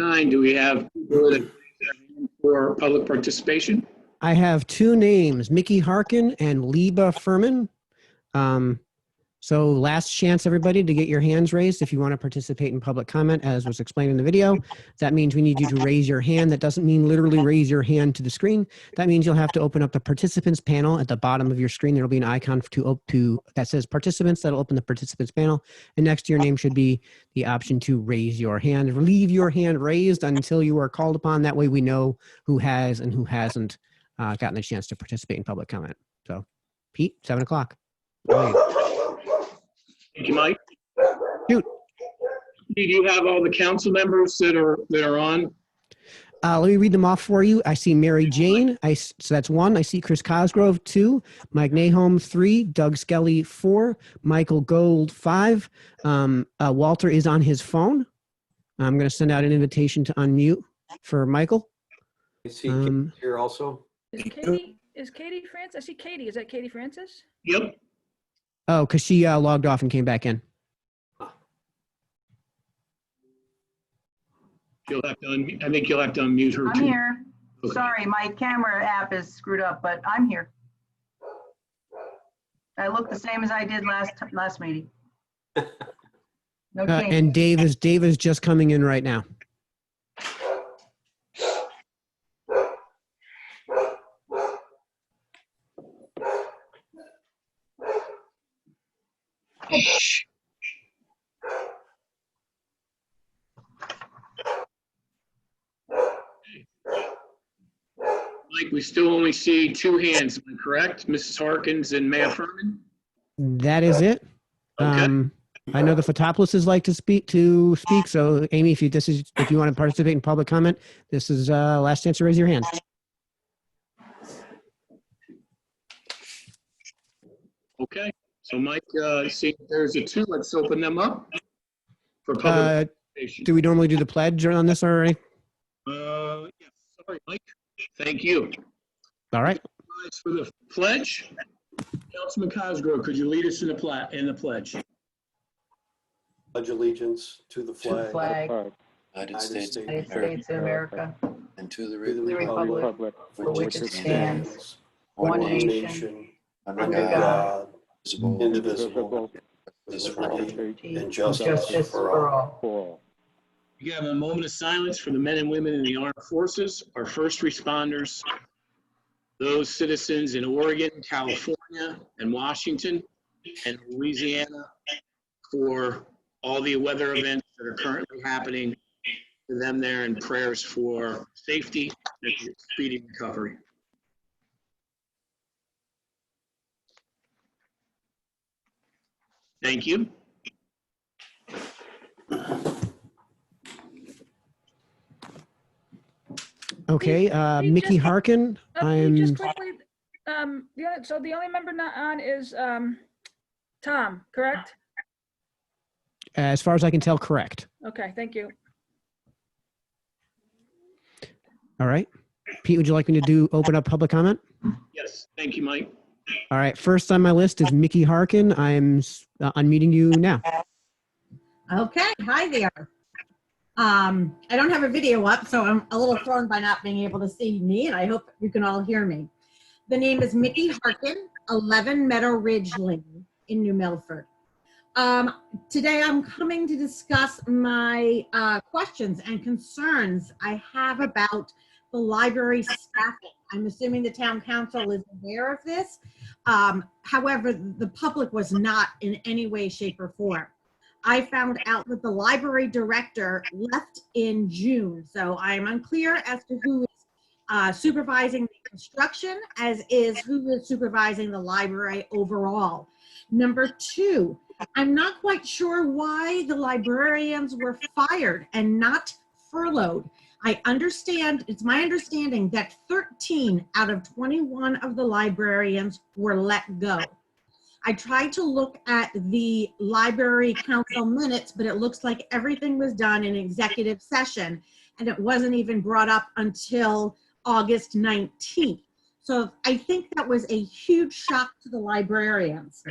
Do we have people that for public participation? I have two names, Mikki Harkin and Liba Furman. So last chance, everybody, to get your hands raised if you want to participate in public comment, as was explained in the video. That means we need you to raise your hand. That doesn't mean literally raise your hand to the screen. That means you'll have to open up the participants panel at the bottom of your screen. There'll be an icon that says participants. That'll open the participants panel. And next to your name should be the option to raise your hand. Leave your hand raised until you are called upon. That way we know who has and who hasn't gotten a chance to participate in public comment. So, Pete, 7 o'clock. Thank you, Mike. Shoot. Do you have all the council members that are on? Let me read them off for you. I see Mary Jane. So that's 1. I see Chris Cosgrove, 2. Mike Nahom, 3. Doug Skelly, 4. Michael Gold, 5. Walter is on his phone. I'm going to send out an invitation to unmute for Michael. I see Katie here also. Is Katie Francis? I see Katie. Is that Katie Francis? Yep. Oh, because she logged off and came back in. You'll have to unmute. I think you'll have to unmute her too. I'm here. Okay. Sorry, my camera app is screwed up, but I'm here. I look the same as I did last meeting. No change. And Dave is just coming in right now. Mike, we still only see 2 hands, am I correct? Mrs. Harkins and Maya Furman? That is it. Okay. I know the Photopoulos like to speak. So, Amy, if you want to participate in public comment, this is last chance to raise your hand. Okay. So, Mike, see if there's a 2. Let's open them up for public participation. Do we normally do the pledge on this already? Yes. Sorry, Mike. Thank you. All right. For the pledge, Councilman Cosgrove, could you lead us in the pledge? Pledge allegiance to the flag, United States of States of America, and to the republic for which it stands, one nation, nation, under under God, God, indivisible, indivisible, with with liberty liberty and justice for all. You have a moment of silence for the men and women in the armed forces, our first responders, those citizens in Oregon, California, and Washington, and Louisiana for all the weather events that are currently happening to them there, and prayers for safety and speedy recovery. Thank you. Okay, Mikki Harkin. Just quickly, so the only member not on is Tom, correct? As far as I can tell, correct. Okay, thank you. All right. Pete, would you like me to open up public comment? Yes, thank you, Mike. All right, first on my list is Mikki Harkin. I'm unmuting you now. Okay, hi there. I don't have a video up, so I'm a little thrown by not being able to see me, and I hope you can all hear me. The name is Mikki Harkin, 11 Meadow Ridge Lane in New Milford. Today I'm coming to discuss my questions and concerns I have about the library staffing. I'm assuming the town council is aware of this. However, the public was not in any way, shape, or form. I found out that the library director left in June, so I'm unclear as to who is supervising the construction, as is who is supervising the library overall. Number 2, I'm not quite sure why the librarians were fired and not furloughed. I understand, it's my understanding that 13 out of 21 of the librarians were let go. I tried to look at the library council minutes, but it looks like everything was done in executive session, and it wasn't even brought up until August 19th. So I think that was a huge shock to the librarians.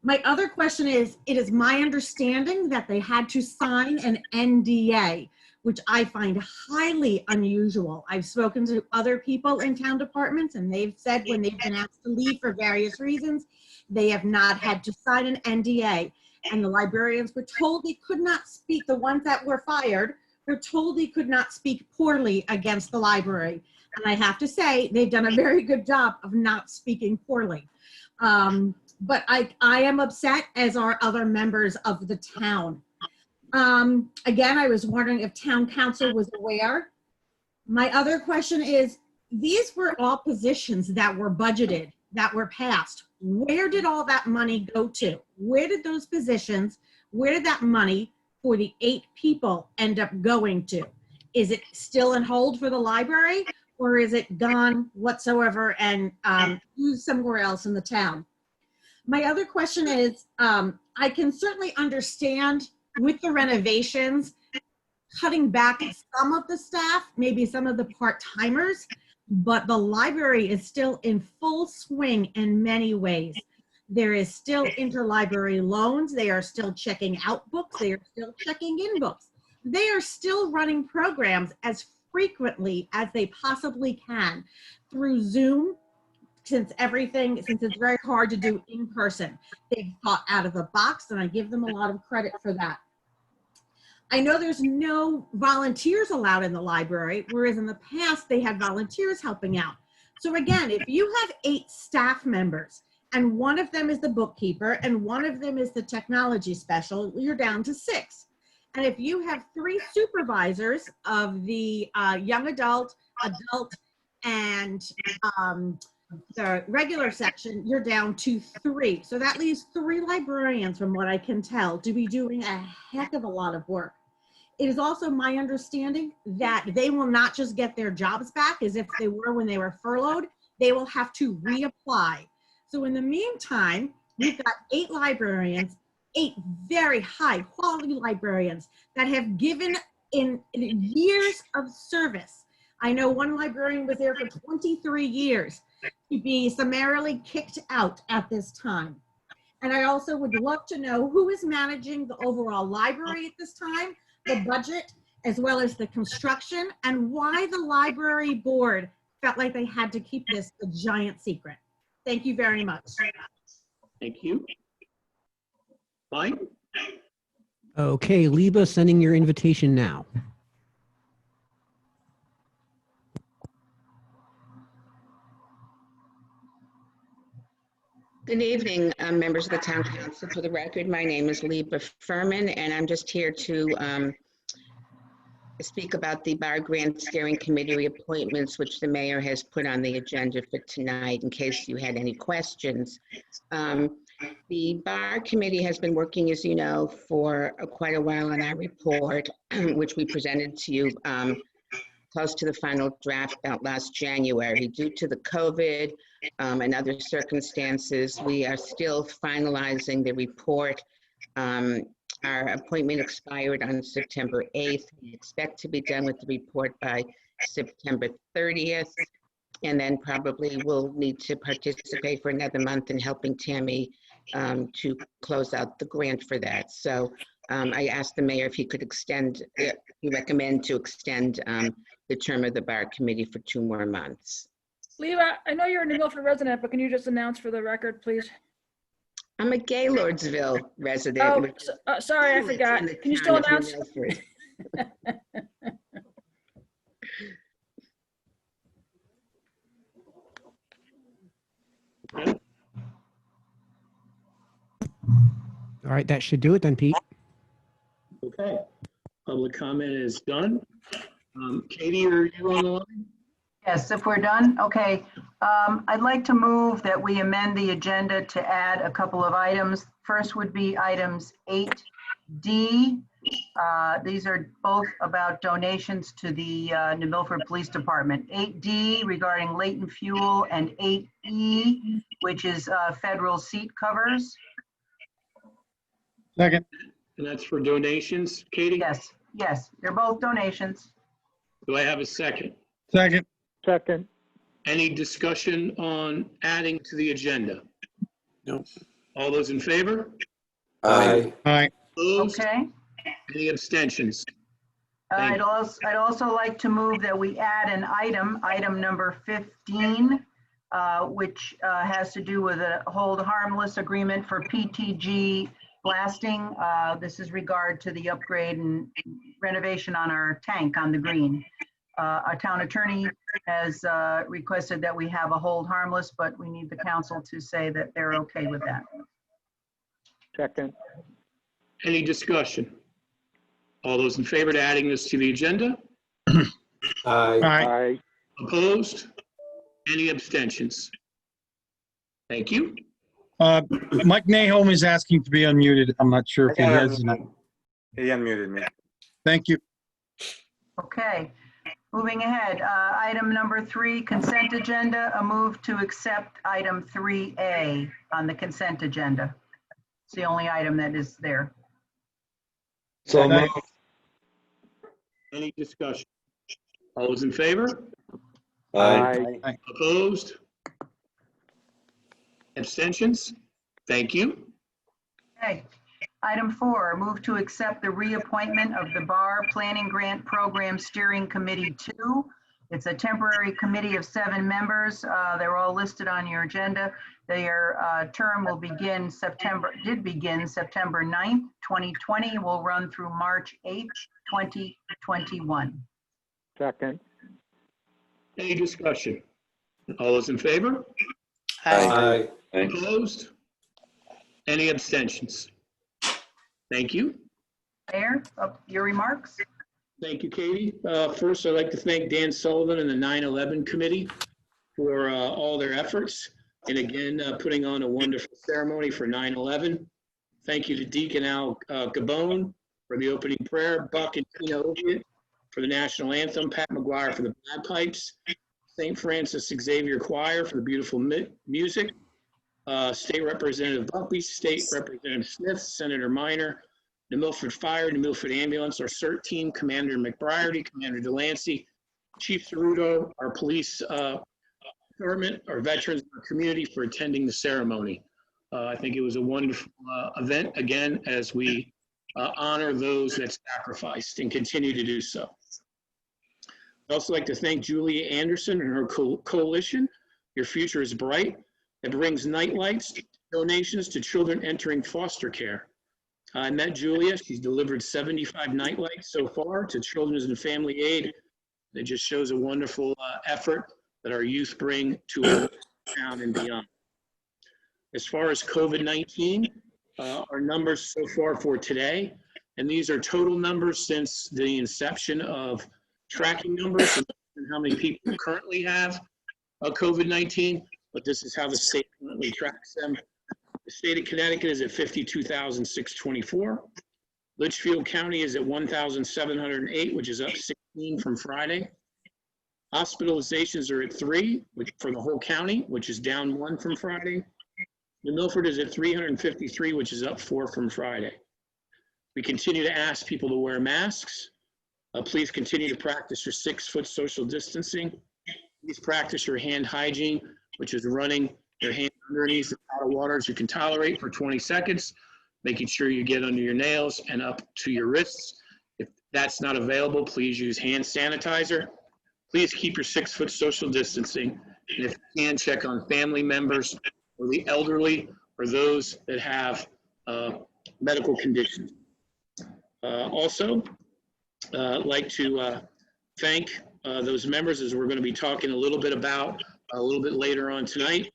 My other question is, it is my understanding that they had to sign an NDA, which I find highly unusual. I've spoken to other people in town departments, and they've said when they've been asked to leave for various reasons, they have not had to sign an NDA. And the librarians were told they could not speak, the ones that were fired were told they could not speak poorly against the library. And I have to say, they've done a very good job of not speaking poorly. But I am upset, as are other members of the town. Again, I was wondering if town council was aware. My other question is, these were all positions that were budgeted, that were passed. Where did all that money go to? Where did those positions, where did that money for the 8 people end up going to? Is it still in hold for the library, or is it gone whatsoever and used somewhere else in the town? My other question is, I can certainly understand with the renovations, cutting back some of the staff, maybe some of the part-timers, but the library is still in full swing in many ways. There is still interlibrary loans. They are still checking out books. They are still checking in books. They are still running programs as frequently as they possibly can through Zoom, since it's very hard to do in person. They've thought out of the box, and I give them a lot of credit for that. I know there's no volunteers allowed in the library, whereas in the past they had volunteers helping out. So again, if you have 8 staff members and one of them is the bookkeeper and one of them is the technology special, you're down to 6. And if you have 3 supervisors of the young adult, and the regular section, you're down to 3. So that leaves 3 librarians, from what I can tell, to be doing a heck of a lot of work. It is also my understanding that they will not just get their jobs back as if they were when they were furloughed. They will have to reapply. So in the meantime, we've got 8 librarians, 8 very high quality librarians that have given in years of service. I know one librarian was there for 23 years to be summarily kicked out at this time. And I also would love to know who is managing the overall library at this time, the budget, as well as the construction, and why the library board felt like they had to keep this a giant secret. Thank you very much. Thank you. Mike? Okay, Liba, sending your invitation now. Good evening, members of the Town Council. For the record, my name is Liba Furman, and I'm just here to speak about the Bar Grant Steering Committee reappointments, which the mayor has put on the agenda for tonight, in case you had any questions. The Bar Committee has been working, as you know, for quite a while on our report, which we presented to you close to the final draft out last January. Due to the COVID and other circumstances, we are still finalizing the report. Our appointment expired on September 8th. We expect to be done with the report by September 30th, and then probably we'll need to participate for another month in helping Tammy to close out the grant for that. So I asked the mayor if he could extend, he recommend to extend the term of the Bar Committee for 2 more months. Leva, I know you're a New Milford resident, but can you just announce for the record, please? I'm a Gaylordsville resident. Oh, sorry, I forgot. Can you still announce? All right, that should do it then, Pete. Okay. Public comment is done. Katie, are you on the line? Yes, if we're done, okay. I'd like to move that we amend the agenda to add a couple of items. First would be items 8D. These are both about donations to the New Milford Police Department. 8D regarding latent fuel, and 8E, which is federal seat covers. Second. And that's for donations, Katie? Yes, yes, they're both donations. Do I have a second? Second. Second. Any discussion on adding to the agenda? No. All those in favor? Aye. Aye. Opposed? Okay. Any abstentions? Thank I'd also like to move that we add an item number 15, which has to do with a hold harmless agreement for PTG blasting. This is regard to the upgrade and renovation on our tank on the green. Our town attorney has requested that we have a hold harmless, but we need the council to say that they're okay with that. Second. Any discussion? All those in favor to adding this to the agenda? Aye. Aye. Opposed? Any abstentions? Thank you. Mike Nahom is asking to be unmuted. I'm not sure if he has. He unmuted me. Thank you. Okay, moving ahead. Item number 3, consent agenda. A move to accept item 3A on the consent agenda. It's the only item that is there. So moved. Any discussion? All those in favor? Aye. Opposed? Abstentions? Thank you. Okay. Item 4, move to accept the reappointment of the Bar Planning Grant Program Steering Committee 2. It's a temporary committee of 7 members. They're all listed on your agenda. Their term will begin September 9th, 2020, will run through March 8th, 2021. Second. Any discussion? All those in favor? Aye. Opposed? Any abstentions? Thank you. Mayor, your remarks? Thank you, Katie. First, I'd like to thank Dan Sullivan and the 9/11 Committee for all their efforts. And again, putting on a wonderful ceremony for 9/11. Thank you to Deacon Al Gabone for the opening prayer, Buck and Tina Oviatt for the national anthem, Pat McGuire for the bagpipes, St. Francis Xavier Choir for the beautiful music, State Representative Buckley, State Representative Smith, Senator Minor, New Milford Fire, New Milford Ambulance, our CERT team, Commander McBriarty, Commander Delancey, Chief Ceruto, our police department, our veterans, our community for attending the ceremony. I think it was a wonderful event, again, as we honor those that sacrificed and continue to do so. I'd also like to thank Julia Anderson and her coalition. Your future is bright. It brings nightlights, donations to children entering foster care. I met Julia. She's delivered 75 nightlights so far to Children's and Family Aid. It just shows a wonderful effort that our youth bring to our town and beyond. As far as COVID-19, our numbers so far for today, and these are total numbers since the inception of tracking numbers and how many people currently have COVID-19, but this is how the state currently tracks them. The state of Connecticut is at 52,624. Litchfield County is at 1,708, which is up 16 from Friday. Hospitalizations are at 3 for the whole county, which is down 1 from Friday. New Milford is at 353, which is up 4 from Friday. We continue to ask people to wear masks. Please continue to practice your 6-foot social distancing. Please practice your hand hygiene, which is running your hand underneath the pot of water as you can tolerate for 20 seconds, making sure you get under your nails and up to your wrists. If that's not available, please use hand sanitizer. Please keep your 6-foot social distancing. And if you can, check on family members or the elderly or those that have medical conditions. Also, I'd like to thank those members, as we're going to be talking a little bit about a little bit later on tonight.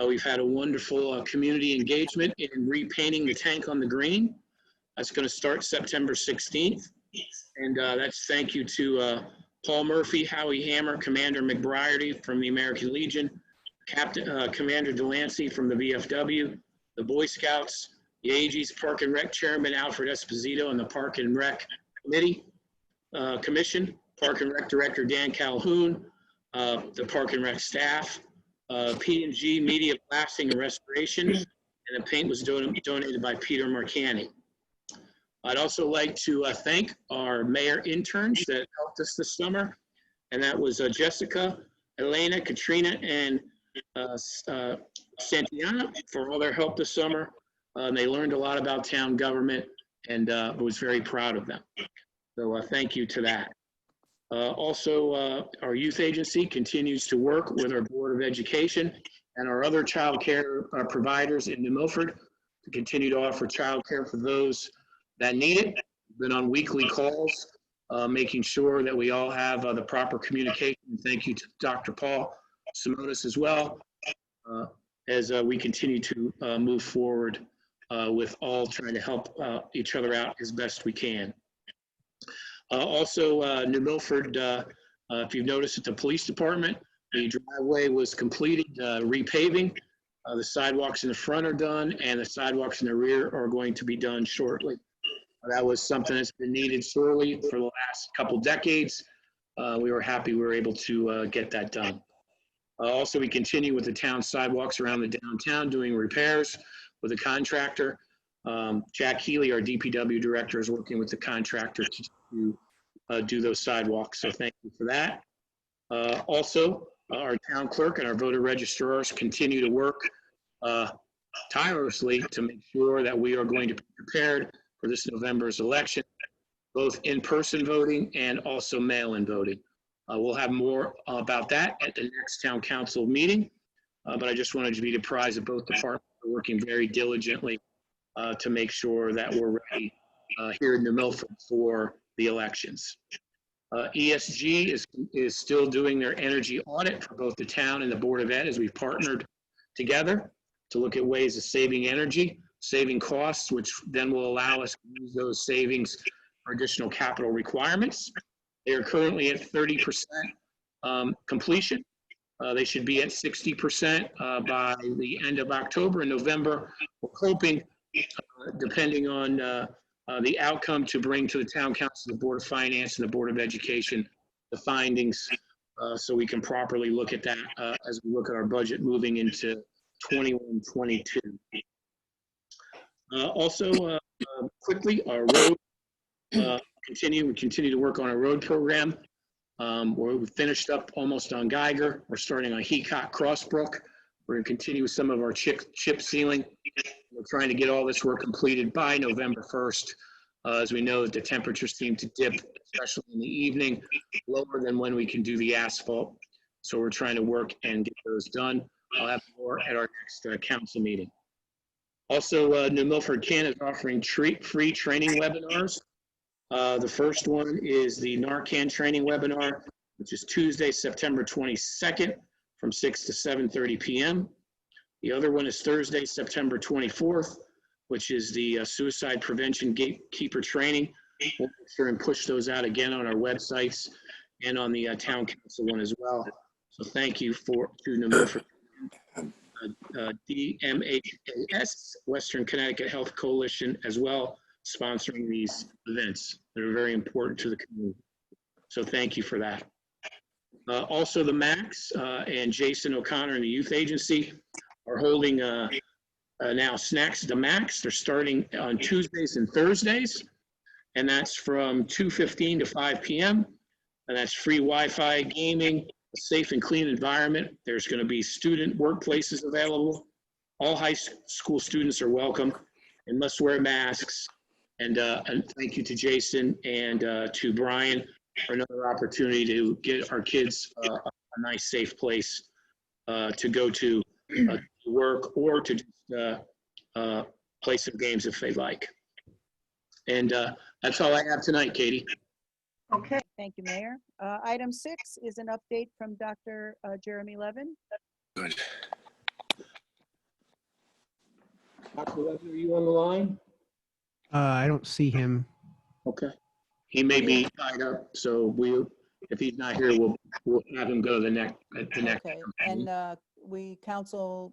We've had a wonderful community engagement in repainting the tank on the green. That's going to start September 16th. And that's thank you to Paul Murphy, Howie Hammer, Commander McBriarty from the American Legion, Commander Delancey from the VFW, the Boy Scouts, the AG's Park and Rec Chairman Alfred Esposito, and the Park and Rec Committee Commission, Park and Rec Director Dan Calhoun, the Park and Rec staff, P&G Media Blasting and Restoration, and the paint was donated by Peter Marcani. I'd also like to thank our mayor interns that helped us this summer, and that was Jessica, Elena, Katrina, and Santiana for all their help this summer. And they learned a lot about town government, and I was very proud of them. So thank you to that. Also, our youth agency continues to work with our Board of Education and our other child care providers in New Milford to continue to offer child care for those that need it. Been on weekly calls, making sure that we all have the proper communication. Thank you to Dr. Paul Simonis as well, as we continue to move forward with all trying to help each other out as best we can. Also, New Milford, if you've noticed at the police department, the driveway was completed, repaving. The sidewalks in the front are done, and the sidewalks in the rear are going to be done shortly. That was something that's been needed sorely for the last couple decades. We were happy we were able to get that done. Also, we continue with the town sidewalks around the downtown, doing repairs with a contractor. Jack Healy, our DPW director, is working with the contractor to do those sidewalks, so thank you for that. Also, our town clerk and our voter registrars continue to work tirelessly to make sure that we are going to be prepared for this November's election, both in-person voting and also mail-in voting. We'll have more about that at the next town council meeting, but I just wanted to be apprised that both departments are working very diligently to make sure that we're ready here in New Milford for the elections. ESG is still doing their energy audit for both the town and the Board of Ed as we've partnered together to look at ways of saving energy, saving costs, which then will allow us to use those savings for additional capital requirements. They are currently at 30% completion. They should be at 60% by the end of October and November. We're hoping, depending on the outcome, to bring to the Town Council, the Board of Finance, and the Board of Education the findings so we can properly look at that as we look at our budget moving into 21-22. Also, quickly, our road, we continue to work on our road program. We finished up almost on Geiger. We're starting on Heacock Crossbrook. We're going to continue with some of our chip sealing. We're trying to get all this work completed by November 1st. As we know that the temperatures seem to dip, especially in the evening, lower than when we can do the asphalt. So we're trying to work and get those done. I'll have more at our next council meeting. Also, New Milford Can is offering free training webinars. The first one is the Narcan training webinar, which is Tuesday, September 22nd from 6 to 7:30 p.m. The other one is Thursday, September 24th, which is the suicide prevention gatekeeper training. We'll make sure and push those out again on our websites and on the town council one as well. So thank you to New Milford. DMHAS, Western Connecticut Health Coalition, as well, sponsoring these events that are very important to the community. So thank you for that. Also, the Max and Jason O'Connor and the Youth Agency are holding now Snacks at the Max. They're starting on Tuesdays and Thursdays, and that's from 2:15 to 5 p.m. And that's free Wi-Fi, gaming, a safe and clean environment. There's going to be student workplaces available. All high school students are welcome and must wear masks. And thank you to Jason and to Brian for another opportunity to get our kids a nice, safe place to go to work or to just play some games if they like. And that's all I have tonight, Katie. Okay. Thank you, Mayor. Item 6 is an update from Dr. Jeremy Levin. Good. Dr. Levin, are you on the line? I don't see him. Okay. He may be tied up, so if he's not here, we'll have him go to the next. Okay, and we council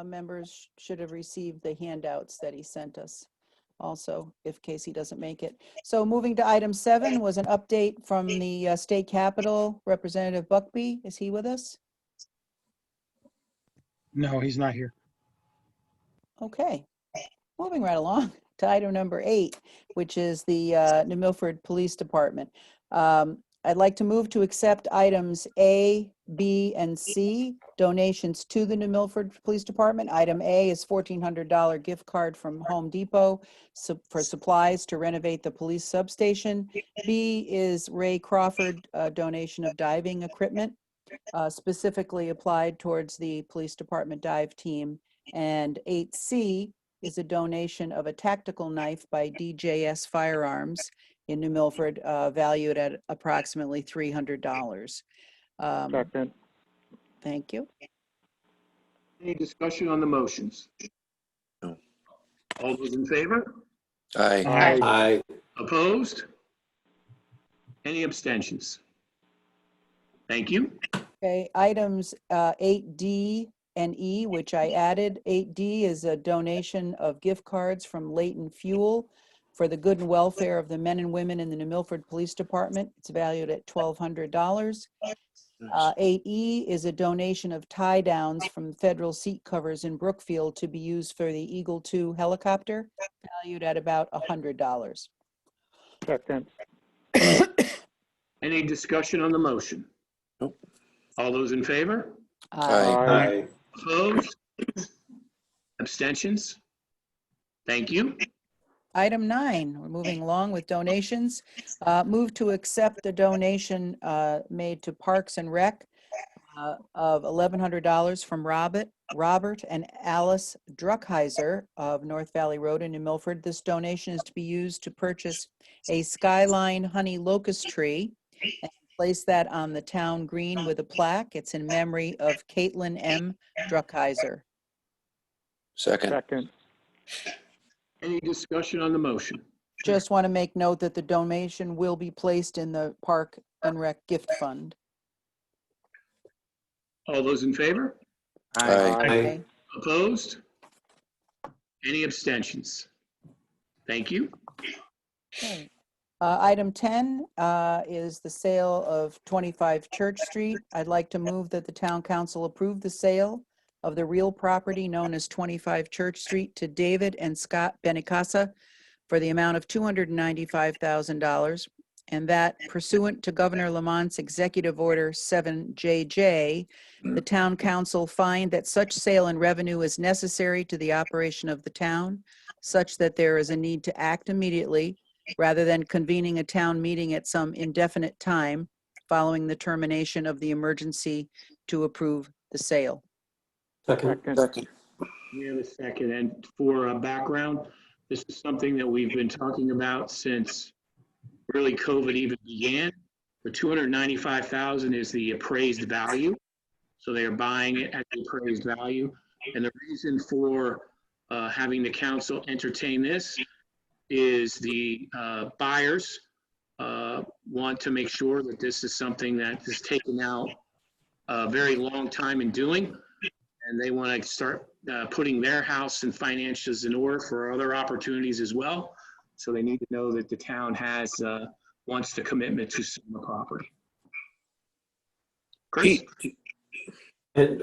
members should have received the handouts that he sent us also, if case he doesn't make it. So moving to item 7 was an update from the state capitol. Representative Buckby, is he with us? No, he's not here. Okay, moving right along to item number 8, which is the New Milford Police Department. I'd like to move to accept items A, B, and C, donations to the New Milford Police Department. Item A is $1,400 gift card from Home Depot for supplies to renovate the police substation. B is Ray Crawford donation of diving equipment, specifically applied towards the police department dive team. And 8C is a donation of a tactical knife by DJS Firearms in New Milford, valued at approximately $300. Second. Thank you. Any discussion on the motions? No. All those in favor? Aye. Aye. Opposed? Any abstentions? Thank you. Okay, items 8D and E, which I added. 8D is a donation of gift cards from Leighton Fuel for the good and welfare of the men and women in the New Milford Police Department. It's valued at $1,200. 8E is a donation of tie downs from federal seat covers in Brookfield to be used for the Eagle II helicopter, valued at about $100. Second. Any discussion on the motion? Nope. All those in favor? Aye. Opposed? Abstentions? Thank you. Item 9, we're moving along with donations. Move to accept the donation made to Parks and Rec of $1,100 from Robert and Alice Druckheiser of North Valley Road in New Milford. This donation is to be used to purchase a Skyline honey locust tree and place that on the town green with a plaque. It's in memory of Caitlin M. Druckheiser. Second. Second. Any discussion on the motion? Just want to make note that the donation will be placed in the Park and Rec gift fund. All those in favor? Aye. Opposed? Any abstentions? Thank you. Okay. Item 10 is the sale of 25 Church Street. I'd like to move that the town council approve the sale of the real property known as 25 Church Street to David and Scott Benicasa for the amount of $295,000, and that pursuant to Governor Lamont's Executive Order 7JJ, the town council find that such sale and revenue is necessary to the operation of the town, such that there is a need to act immediately rather than convening a town meeting at some indefinite time following the termination of the emergency to approve the sale. Second. We have a second. And for background, this is something that we've been talking about since really COVID even began. The $295,000 is the appraised value. So they are buying it at the appraised value. And the reason for having the council entertain this is the buyers want to make sure that this is something that is taken out a very long time in doing. And they want to start putting their house and finances in order for other opportunities as well. So they need to know that the town has wants the commitment to sell the property. Chris? And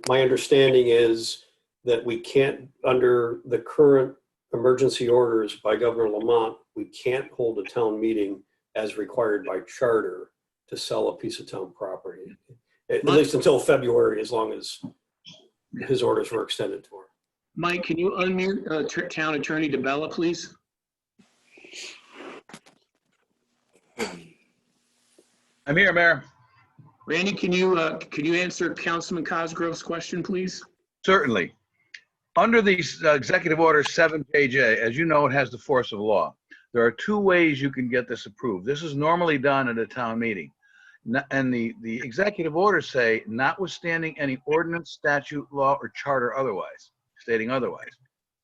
my understanding is that we can't, under the current emergency orders by Governor Lamont, we can't hold a town meeting as required by charter to sell a piece of town property. At least until February, as long as his orders were extended to her. Mike, can you unmute Town Attorney rdibella, please? I'm here, Mayor. Randy, can you answer Councilman Cosgrove's question, please? Certainly. Under the Executive Order 7JJ, as you know, it has the force of law. There are two ways you can get this approved. This is normally done at a town meeting. And the executive orders say, notwithstanding any ordinance, statute, law, or charter otherwise, stating otherwise.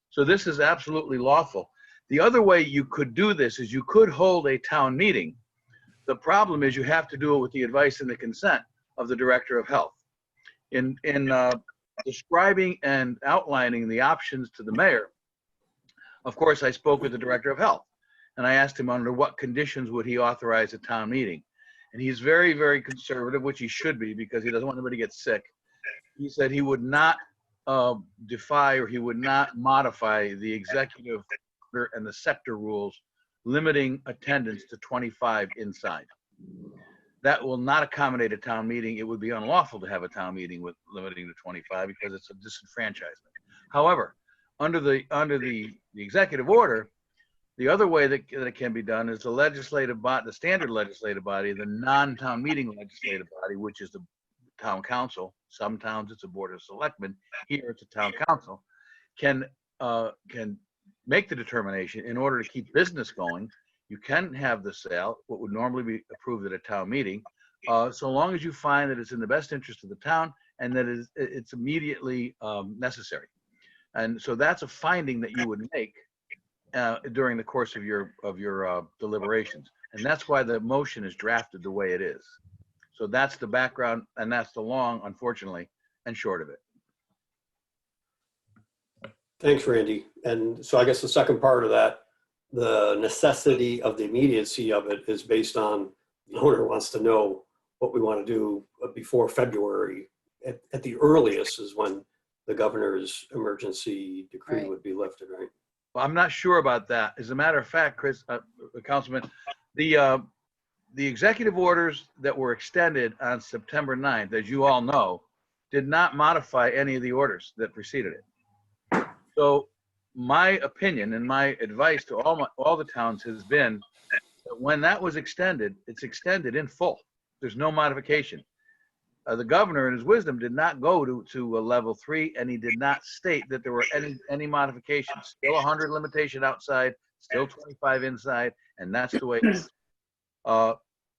So this is absolutely lawful. The other way you could do this is you could hold a town meeting. The problem is you have to do it with the advice and the consent of the Director of Health. In describing and outlining the options to the mayor, of course, I spoke with the Director of Health, and I asked him under what conditions would he authorize a town meeting. And he's very, very conservative, which he should be because he doesn't want anybody to get sick. He said he would not defy or he would not modify the executive order and the sector rules limiting attendance to 25 inside. That will not accommodate a town meeting. It would be unlawful to have a town meeting with limiting to 25 because it's a disenfranchisement. However, under the executive order, the other way that it can be done is the standard legislative body, the non-town meeting legislative body, which is the town council. Some towns it's a board of selectmen. Here it's a town council. Can make the determination in order to keep business going. You can have the sale, what would normally be approved at a town meeting, so long as you find that it's in the best interest of the town and that it's immediately necessary. And so that's a finding that you would make during the course of your deliberations. And that's why the motion is drafted the way it is. So that's the background, and that's the long, unfortunately, and short of it. Thanks, Randy. And so I guess the second part of that, the necessity of the immediacy of it is based on the owner wants to know what we want to do before February. At the earliest is when the governor's emergency decree would be lifted, right? Well, I'm not sure about that. As a matter of fact, Chris, Councilman, the executive orders that were extended on September 9th, as you all know, did not modify any of the orders that preceded it. So my opinion and my advice to all the towns has been that when that was extended, it's extended in full. There's no modification. The governor, in his wisdom, did not go to a level 3, and he did not state that there were any modifications. Still 100 limitation outside, still 25 inside, and that's the way it is.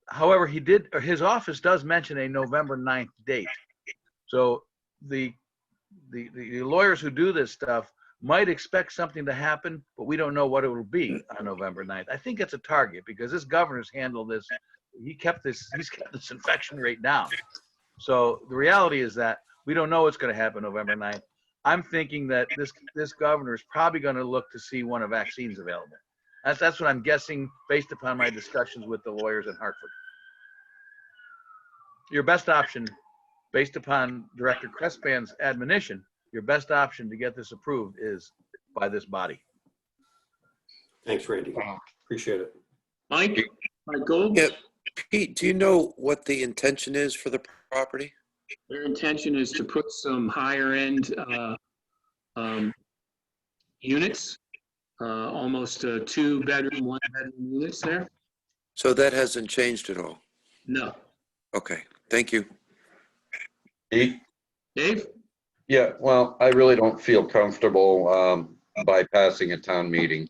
However, his office does mention a November 9th date. So the lawyers who do this stuff might expect something to happen, but we don't know what it will be on November 9th. I think it's a target because this governor's handled this. He's kept this infection rate down. So the reality is that we don't know what's going to happen November 9th. I'm thinking that this governor is probably going to look to see when a vaccine's available. That's what I'm guessing based upon my discussions with the lawyers in Hartford. Your best option, based upon Director Crespan's admonition, your best option to get this approved is by this body. Thanks, Randy. Appreciate it. Mike Gold? Yeah, Pete, do you know what the intention is for the property? Their intention is to put some higher end units, almost 2-bedroom, 1-bedroom units there. So that hasn't changed at all? No. Okay, thank you. Pete? Dave? Yeah, well, I really don't feel comfortable bypassing a town meeting.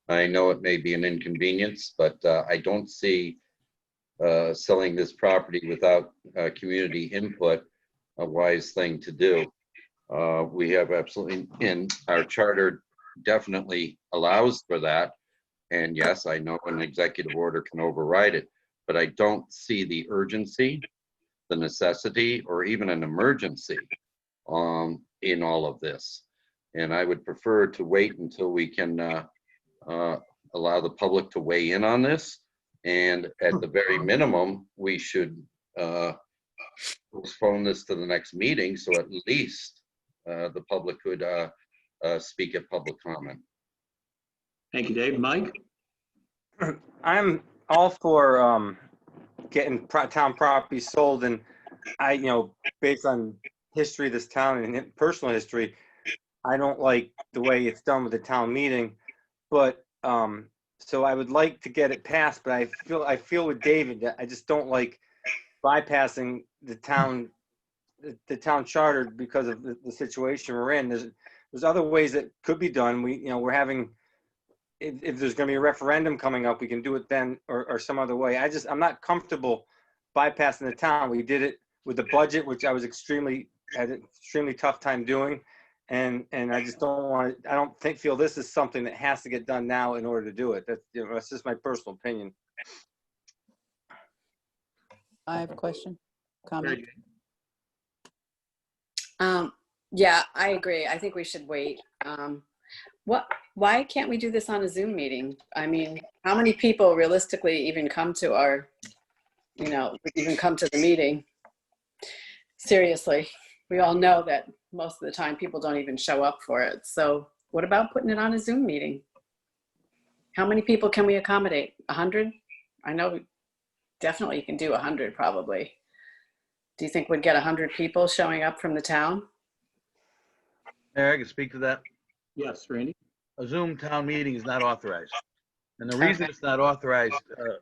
I know it may be an inconvenience, but I don't see selling this property without community input a wise thing to do. We have absolutely, and our charter definitely allows for that. And yes, I know an executive order can override it, but I don't see the urgency, the necessity, or even an emergency in all of this. And I would prefer to wait until we can allow the public to weigh in on this. And at the very minimum, we should postpone this to the next meeting, so at least the public could speak at public comment. Thank you, Dave. Mike? I'm all for getting town property sold, and based on history of this town and personal history, I don't like the way it's done with the town meeting. But so I would like to get it passed, but I feel with David that I just don't like bypassing the town charter because of the situation we're in. There's other ways that could be done. We're having, if there's going to be a referendum coming up, we can do it then or some other way. I'm not comfortable bypassing the town. We did it with the budget, which I had an extremely tough time doing. And I just don't want to, I don't feel this is something that has to get done now in order to do it. That's just my personal opinion. I have a question, comment. Yeah, I agree. I think we should wait. Why can't we do this on a Zoom meeting? I mean, how many people realistically even come to our, even come to the meeting? Seriously, we all know that most of the time people don't even show up for it. So what about putting it on a Zoom meeting? How many people can we accommodate? 100? I know definitely you can do 100 probably. Do you think we'd get 100 people showing up from the town? Mayor, I can speak to that. Yes, Randy? A Zoom town meeting is not authorized. And the reason it's not authorized,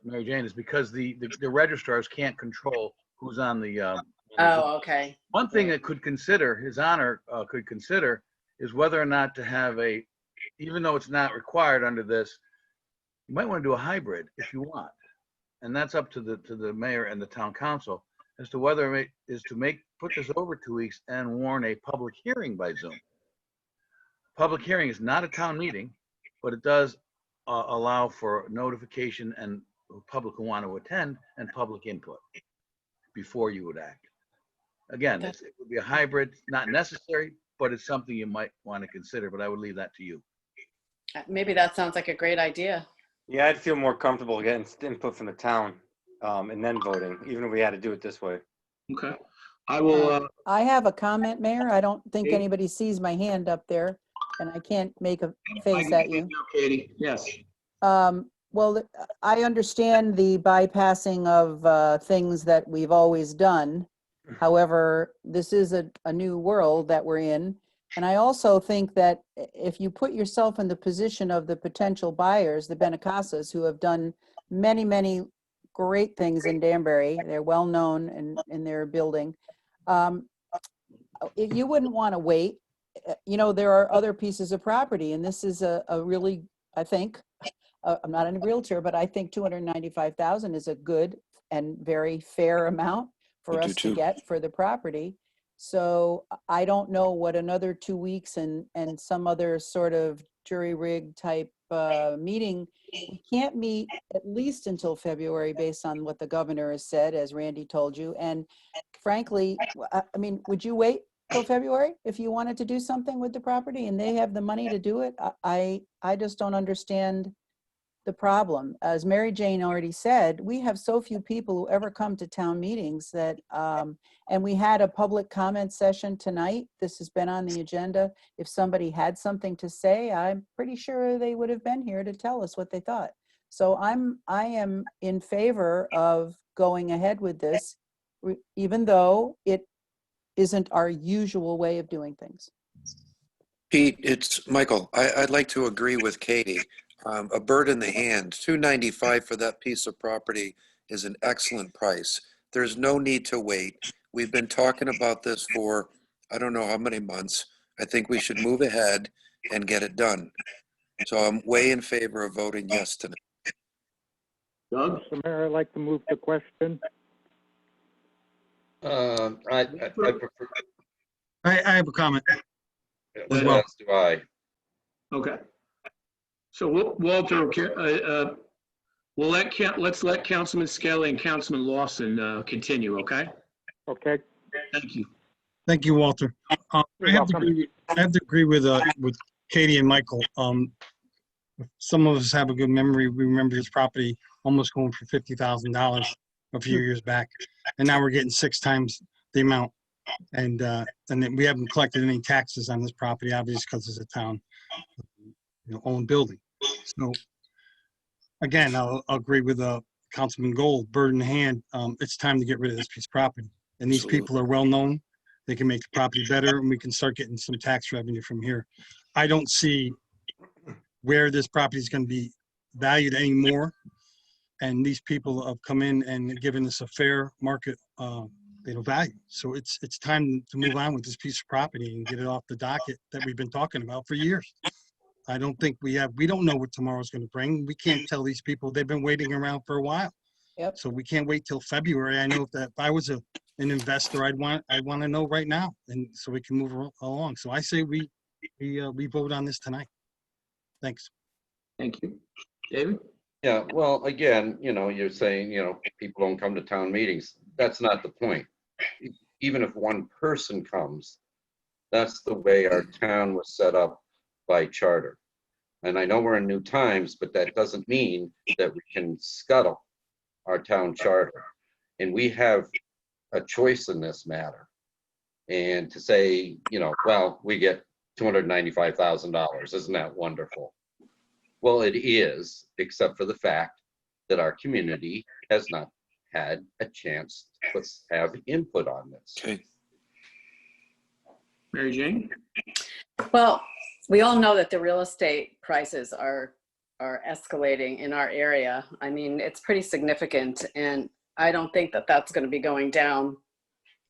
Mary Jane, is because the registrars can't control who's on the. on the Zoom. Oh, okay. One thing that could consider, His Honor could consider, is whether or not to have even though it's not required under this, you might want to do a hybrid if you want. And that's up to the mayor and the town council as to whether it is to put this over 2 weeks and warn a public hearing by Zoom. Public hearing is not a town meeting, but it does allow for notification and public who want to attend and public input before you would act. Again, it would be a hybrid, not necessary, but it's something you might want to consider, but I would leave that to you. Maybe that sounds like a great idea. Yeah, I'd feel more comfortable getting input from the town and then voting, even if we had to do it this way. Okay. I will. I have a comment, Mayor. I don't think Katie? anybody sees my hand up there, and I can't make a face at you. Katie, yes. Well, I understand the bypassing of things that we've always done. However, this is a new world that we're in. And I also think that if you put yourself in the position of the potential buyers, the Benacasas, who have done many, many great things in Danbury, they're well known in their building. You wouldn't want to wait. You know, there are other pieces of property, and this is a really, I think, I'm not a realtor, but I think 295,000 is a good and very fair amount for us to get for the property. So I don't know what another 2 weeks and some other sort of jury rig type meeting. We can't meet at least until February based on what the governor has said, as Randy told you. And frankly, I mean, would you wait till February if you wanted to do something with the property and they have the money to do it? I just don't understand the problem. As Mary Jane already said, we have so few people who ever come to town meetings that, and we had a public comment session tonight. This has been on the agenda. If somebody had something to say, I'm pretty sure they would have been here to tell us what they thought. So I am in favor of going ahead with this, even though it isn't our usual way of doing things. Pete, it's Michael. I'd like to agree with Katie. A bird in the hand, $295 for that piece of property is an excellent price. There's no need to wait. We've been talking about this for, I don't know how many months. I think we should move ahead and get it done. So I'm way in favor of voting yes tonight. Doug? Mr. Mayor, I'd like to move the question. I prefer. I have a comment. As well as do I. Okay. So Walter, let's let Councilman Skelly and Councilman Lawson continue, okay? Okay. Thank you. Thank you, Walter. I have to agree with Katie and Michael. Some of us have a good memory. We remember this property almost going for $50,000 a few years back, and now we're getting 6 times the amount. And then we haven't collected any taxes on this property, obviously, because it's a town owned building. So again, I'll agree with Councilman Gold, bird in the hand. It's time to get rid of this piece of property. And these people are well known. They can make the property better, and we can start getting some tax revenue from here. I don't see where this property is going to be valued anymore. And these people have come in and given us a fair market value. So it's time to move on with this piece of property and get it off the docket that we've been talking about for years. I don't think we don't know what tomorrow's going to bring. We can't tell these people. They've been waiting around for a while. Yep. So we can't wait till February. I know that if I was an investor, I'd want to know right now, and so we can move along. So I say we vote on this tonight. Thanks. Thank you. David? Yeah, well, again, you're saying, people don't come to town meetings. That's not the point. Even if one person comes, that's the way our town was set up by charter. And I know we're in new times, but that doesn't mean that we can scuttle our town charter. And we have a choice in this matter. And to say, well, we get $295,000, isn't that wonderful? Well, it is, except for the fact that our community has not had a chance to have input on this. Okay. Mary Jane? Well, we all know that the real estate prices are escalating in our area. I mean, it's pretty significant, and I don't think that that's going to be going down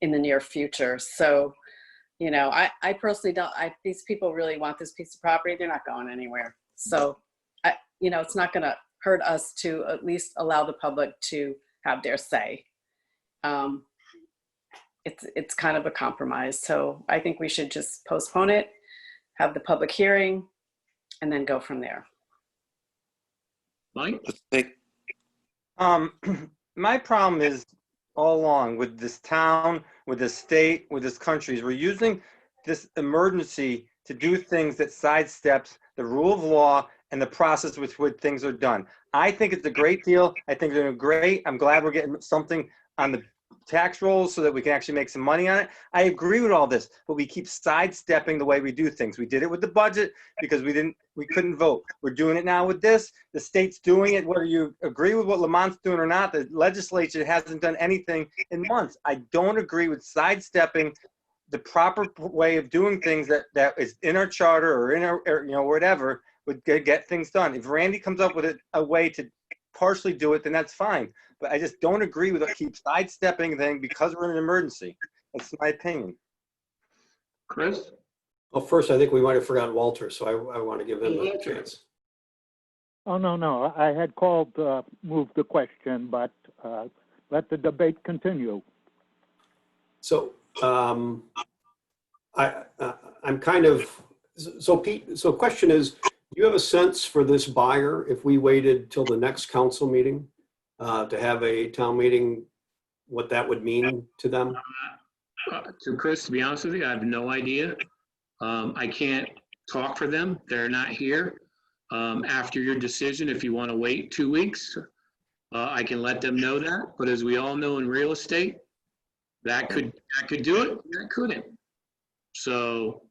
in the near future. So, you know, I personally don't, these people really want this piece of property. They're not going anywhere. So, you know, it's not going to hurt us to at least allow the public to have their say. It's kind of a compromise. So I think we should just postpone it, have the public hearing, and then go from there. Mike? My problem is all along with this town, with this state, with this country, is we're using this emergency to do things that sidesteps the rule of law and the process with which things are done. I think it's a great deal. I think they're great. I'm glad we're getting something on the tax rolls so that we can actually make some money on it. I agree with all this, but we keep sidestepping the way we do things. We did it with the budget because we couldn't vote. We're doing it now with this. The state's doing it, whether you agree with what Lamont's doing or not. The legislature hasn't done anything in months. I don't agree with sidestepping the proper way of doing things that is in our charter or in our, or, you know, whatever, would get things done. If Randy comes up with a way to partially do it, then that's fine. But I just don't agree with it. Keep sidestepping thing because we're in an emergency. That's my opinion. Chris? Well, first, I think we might have forgotten Walter, so I want to give him a chance. Oh, no. I had called, move the question, but let the debate continue. So I'm kind of, so Pete, so question is, do you have a sense for this buyer if we waited till the next council meeting to have a town meeting, what that would mean to them? To Chris, to be honest with you, I have no idea. I can't talk for them. They're not here. After your decision, if you want to wait 2 weeks, I can let them know that. But as we all know in real estate, that could do it, that couldn't. So,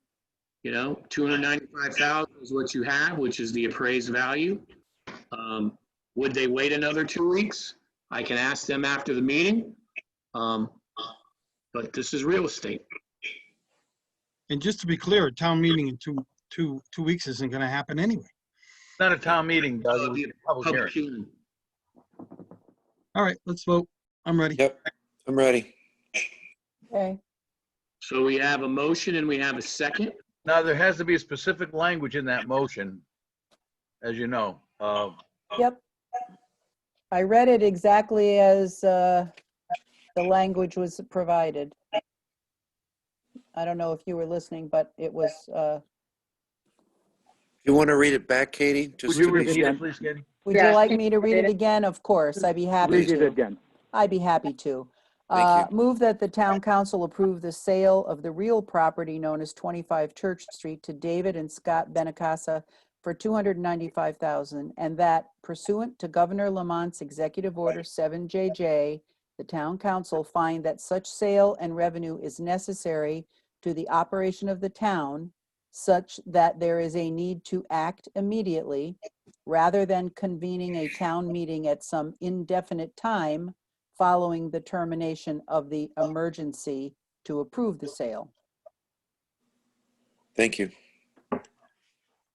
you know, 295,000 is what you have, which is the appraised value. Would they wait another 2 weeks? I can ask them after the meeting. But this is real estate. And just to be clear, a town meeting in two weeks isn't going to happen anyway. Not a town meeting, Doug. It was a public hearing. All right, let's vote. I'm ready. Yep, I'm ready. Okay. So we have a motion and we have a second. Now, there has to be a specific language in that motion, as you know. Yep. I read it exactly as the language was provided. I don't know if you were listening, but it was. You want to read it back, Katie? Would you repeat it, please, Katie? Would you like me to read it again? Of course, I'd be happy Read it to. again. I'd be happy to. Thank you. Move that the town council approve the sale of the real property known as 25 Church Street to David and Scott Benacasa for $295,000, and that pursuant to Governor Lamont's Executive Order 7JJ, the town council find that such sale and revenue is necessary to the operation of the town, such that there is a need to act immediately rather than convening a town meeting at some indefinite time following the termination of the emergency to approve the sale. Thank you.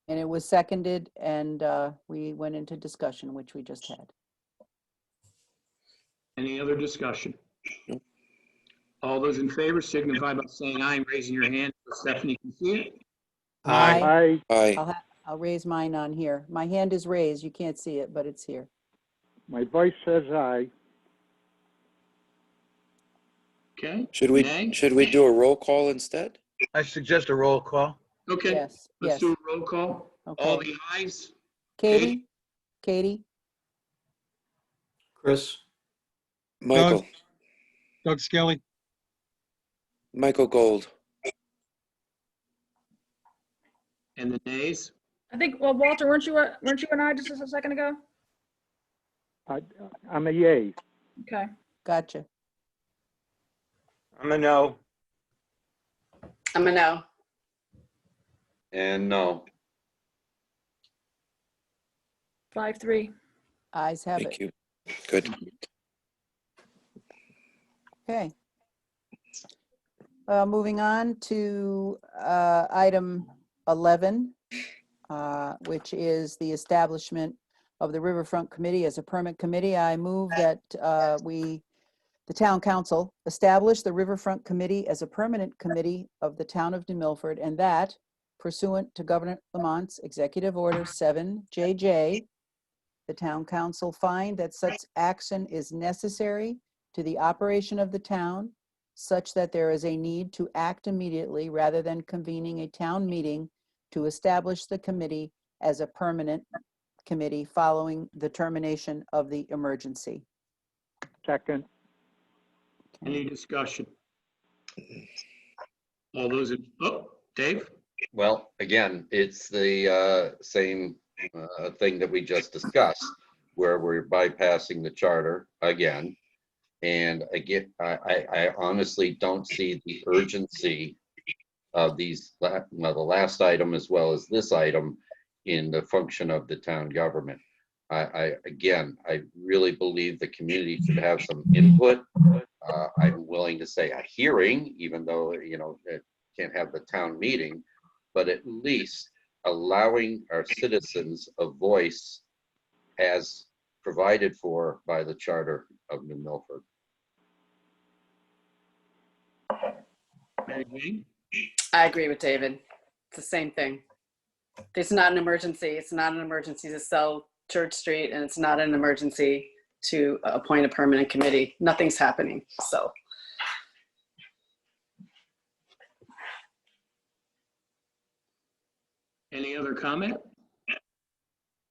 And it was seconded, and we went into discussion, which we just had. Any other discussion? All those in favor signify by saying aye and raising your hand so Stephanie can see it. Aye. Aye. I'll raise mine on here. My hand is raised. You can't see it, but it's here. My voice says aye. Okay. Should Nay? we do a roll call instead? I suggest a roll call. Okay. Yes, Let's yes. do a roll call. All Okay. the ayes. Katie? Chris? Michael. Doug Skelly? Michael Gold. And the nays? I think, well, Walter, weren't you and I just a second ago? I'm a yay. Okay. Gotcha. I'm a no. I'm a no. And no. 5-3. Ayes have Thank it. you. Good. Okay. Moving on to item 11, which is the establishment of the Riverfront Committee as a permit committee. I move that the town council establish the Riverfront Committee as a permanent committee of the town of New Milford, and that pursuant to Governor Lamont's Executive Order 7JJ, the town council find that such action is necessary to the operation of the town, such that there is a need to act immediately rather than convening a town meeting to establish the committee as a permanent committee following the termination of the emergency. Second. Any discussion? All those in, oh, Dave? Well, again, it's the same thing that we just discussed, where we're bypassing the charter again. And again, I honestly don't see the urgency of these, well, the last item as well as this item in the function of the town government. Again, I really believe the community should have some input. I'm willing to say a hearing, even though, you know, it can't have the town meeting, but at least allowing our citizens a voice as provided for by the Charter of New Milford. Mary Jane? I agree with David. It's the same thing. It's not an emergency. It's not an emergency to sell Church Street, and it's not an emergency to appoint a permanent committee. Nothing's happening, so. Any other comment?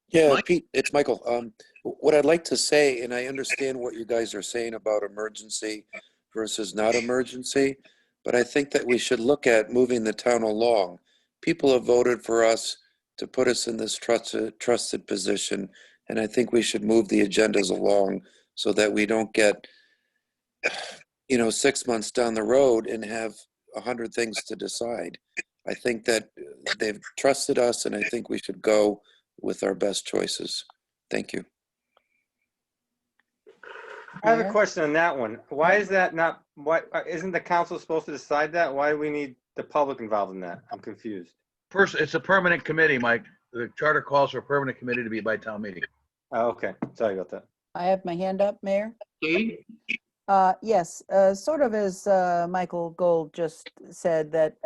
Yeah, Mike? Pete, it's Michael. What I'd like to say, and I understand what you guys are saying about emergency versus not emergency, but I think that we should look at moving the town along. People have voted for us to put us in this trusted position, and I think we should move the agendas along so that we don't get, 6 months down the road and have 100 things to decide. I think that they've trusted us, and I think we should go with our best choices. Thank you. I have a question on that one. Why is that not, why isn't the council supposed to decide that? Why do we need the public involved in that? I'm confused. First, it's a permanent committee, Mike. The charter calls for a permanent committee to be by town meeting. Oh, okay. Sorry about that. I have my hand up, Mayor. Katie? Yes, sort of as Michael Gold just said that,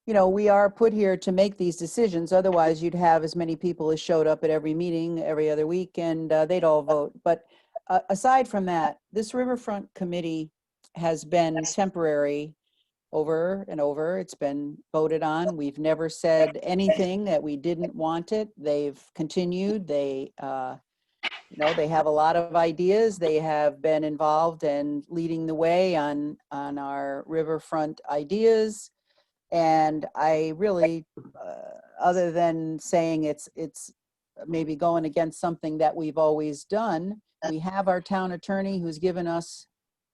we are put here to make these decisions. Otherwise, you'd have as many people as showed up at every meeting every other week, and they'd all vote. But aside from that, this Riverfront Committee has been temporary over and over. It's been voted on. We've never said anything that we didn't want it. They've continued. They have a lot of ideas. They have been involved in leading the way on our riverfront ideas. And I really, other than saying it's maybe going against something that we've always done, we have our town attorney who's given us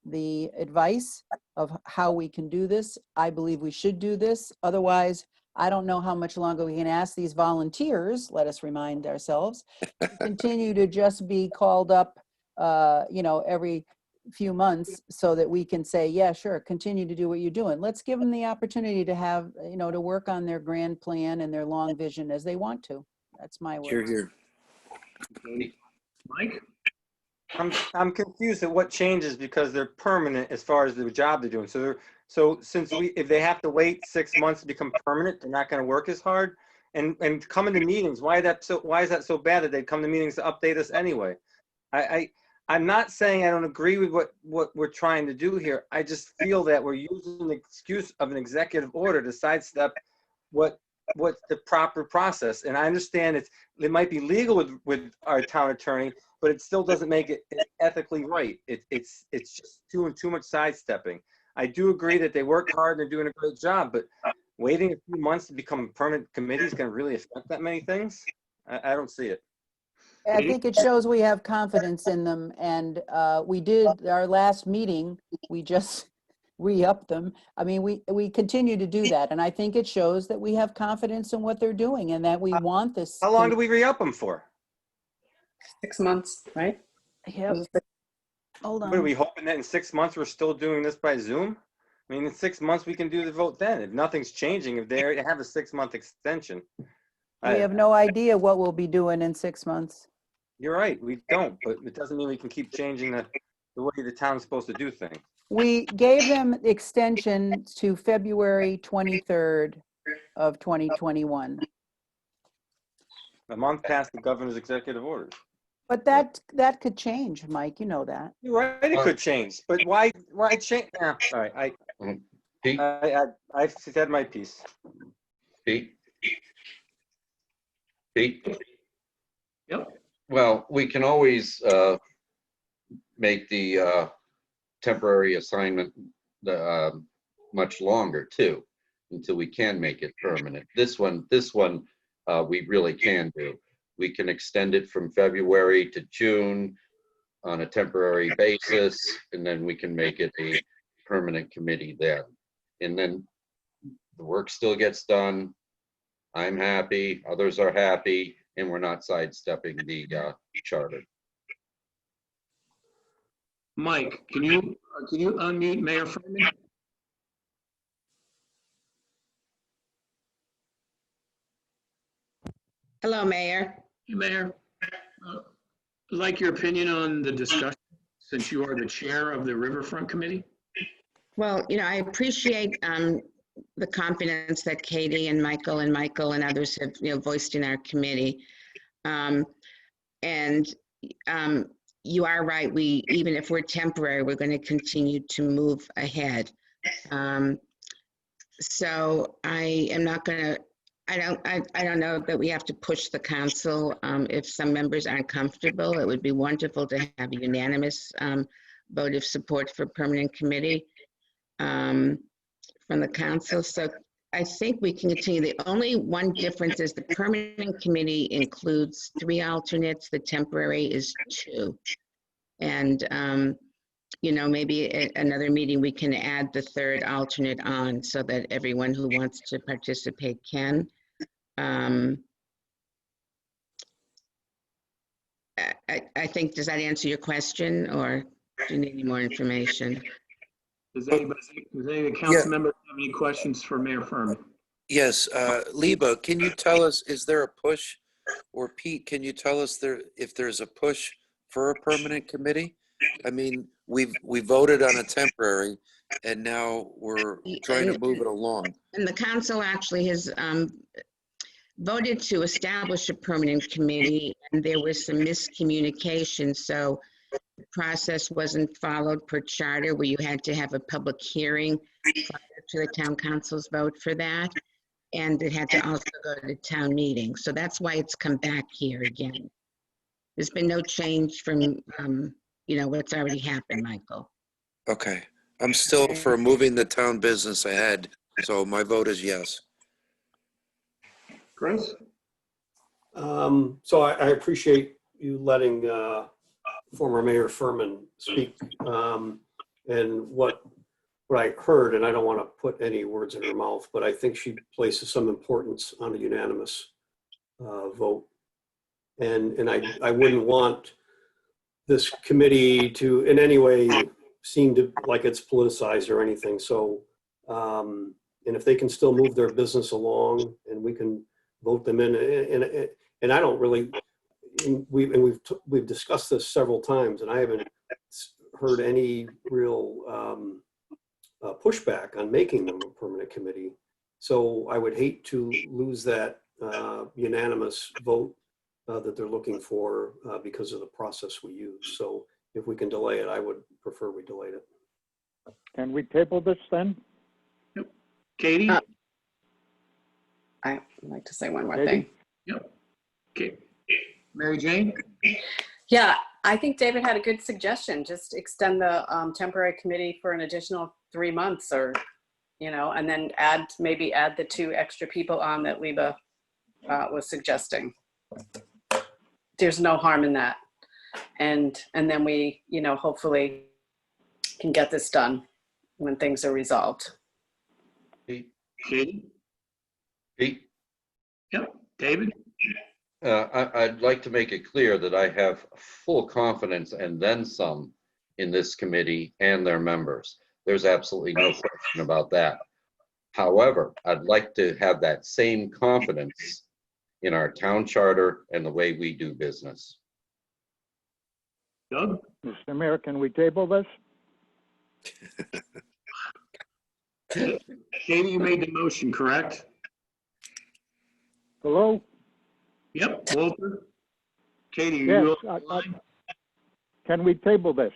the advice of how we can do this. I believe we should do this. Otherwise, I don't know how much longer we can ask these volunteers, let us remind ourselves, to continue to just be called up, every few months so that we can say, yeah, sure, continue to do what you're doing. Let's give them the opportunity to have, to work on their grand plan and their long vision as they want to. That's my word. Here. Mike? I'm confused at what changes because they're permanent as far as the job they're doing. So since if they have to wait 6 months to become permanent, they're not going to work as hard. And coming to meetings, why is that so bad that they come to meetings to update us anyway? I'm not saying I don't agree with what we're trying to do here. I just feel that we're using the excuse of an executive order to sidestep what's the proper process. And I understand it might be legal with our town attorney, but it still doesn't make it ethically right. It's just too much sidestepping. I do agree that they work hard and they're doing a great job, but waiting a few months to become a permanent committee is going to really affect that many things. I don't see it. I think it shows we have confidence in them, and we did our last meeting, we just re-upped them. I mean, we continue to do that, and I think it shows that we have confidence in what they're doing and that we want this. How long do we re-up them for? 6 months, right? Yep. Hold What are on. we hoping that in 6 months we're still doing this by Zoom? I mean, in 6 months we can do the vote then. If nothing's changing, if they already have a 6-month extension. We have no idea what we'll be doing in 6 months. You're right, we don't, but it doesn't mean we can keep changing the way the town's supposed to do things. We gave them extension to February 23rd of 2021. A month past the governor's executive orders. But that could change, Mike, you know that. You're right, it could change, but why change? Yeah, all right, Pete? I've said my piece. Pete? Pete? Yep. Well, we can always make the temporary assignment much longer too, until we can make it permanent. This one, we really can do. We can extend it from February to June on a temporary basis, and then we can make it a permanent committee then. And then the work still gets done. I'm happy, others are happy, and we're not sidestepping the charter. Mike, can you unmute Mayor Furman? Hello, Mayor. Hey, Mayor. I'd like your opinion on the discussion, since you are the chair of the Riverfront Committee. Well, I appreciate the confidence that Katie and Michael and others have, voiced in our committee. You are right. Even if we're temporary, we're going to continue to move ahead. So I am not going to. I don't know that we have to push the council. If some members aren't comfortable, it would be wonderful to have a unanimous vote of support for permanent committee from the council. So I think we can continue. The only one difference is the permanent committee includes 3 alternates. The temporary is 2. And, maybe at another meeting, we can add the 3rd alternate on so that everyone who wants to participate can. I think, does that answer your question, or do you need any more information? Does any of the council members have any questions for Mayor Furman? Yes, Liba, can you tell us, is there a push, or Pete, can you tell us if there's a push for a permanent committee? I mean, we voted on a temporary, and now we're trying to move it along. And the council actually has voted to establish a permanent committee, and there was some miscommunication. So the process wasn't followed per charter, where you had to have a public hearing prior to the town council's vote for that. And it had to also go to the town meeting. So that's why it's come back here again. There's been no change from, what's already happened, Michael. Okay, I'm still for moving the town business ahead, so my vote is yes. Chris? So I appreciate you letting former Mayor Furman speak. And what I heard, and I don't want to put any words in her mouth, but I think she places some importance on a unanimous vote. And I wouldn't want this committee to in any way seem to like it's politicized or anything. So, and if they can still move their business along and we can vote them in, and I don't really, we've discussed this several times, and I haven't heard any real pushback on making them a permanent committee. So I would hate to lose that unanimous vote that they're looking for because of the process we use. So if we can delay it, I would prefer we delayed it. Can we table this then? Yep. Katie? I'd like to say one more Katie? thing. Yep. Okay. Mary Jane? Yeah, I think David had a good suggestion. Just extend the temporary committee for an additional 3 months, or, and then maybe add the 2 extra people on that Liba was suggesting. There's no harm in that. And then we, hopefully can get this done when things are resolved. Pete? Katie? Pete? Yep. David? I'd like to make it clear that I have full confidence and then some in this committee and their members. There's absolutely no question about that. However, I'd like to have that same confidence in our town charter and the way we do business. Doug? Mr. Mayor, can we table this? Katie, you made the motion, correct? Hello? Yep, Walter? Katie, Yes, you, can we table this?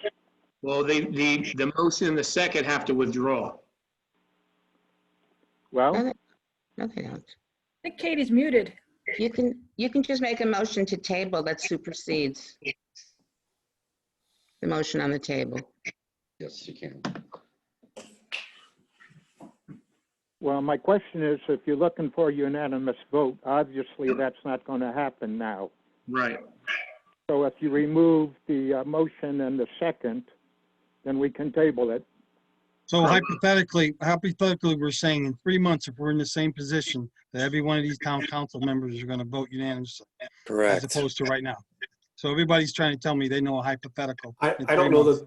well, the motion and the second have to withdraw. Well, No, they don't. I think Katie's muted. You can just make a motion to table that supersedes the motion on the table. Yes, you can. well, my question is, if you're looking for a unanimous vote, obviously that's not going to happen now. Right. So if you remove the motion and the second, then we can table it. So hypothetically, we're saying in 3 months, if we're in the same position, that every one of these town council members are going to vote unanimously, as Correct. opposed to right now. So everybody's trying to tell me they know a hypothetical. I in don't 3 know months.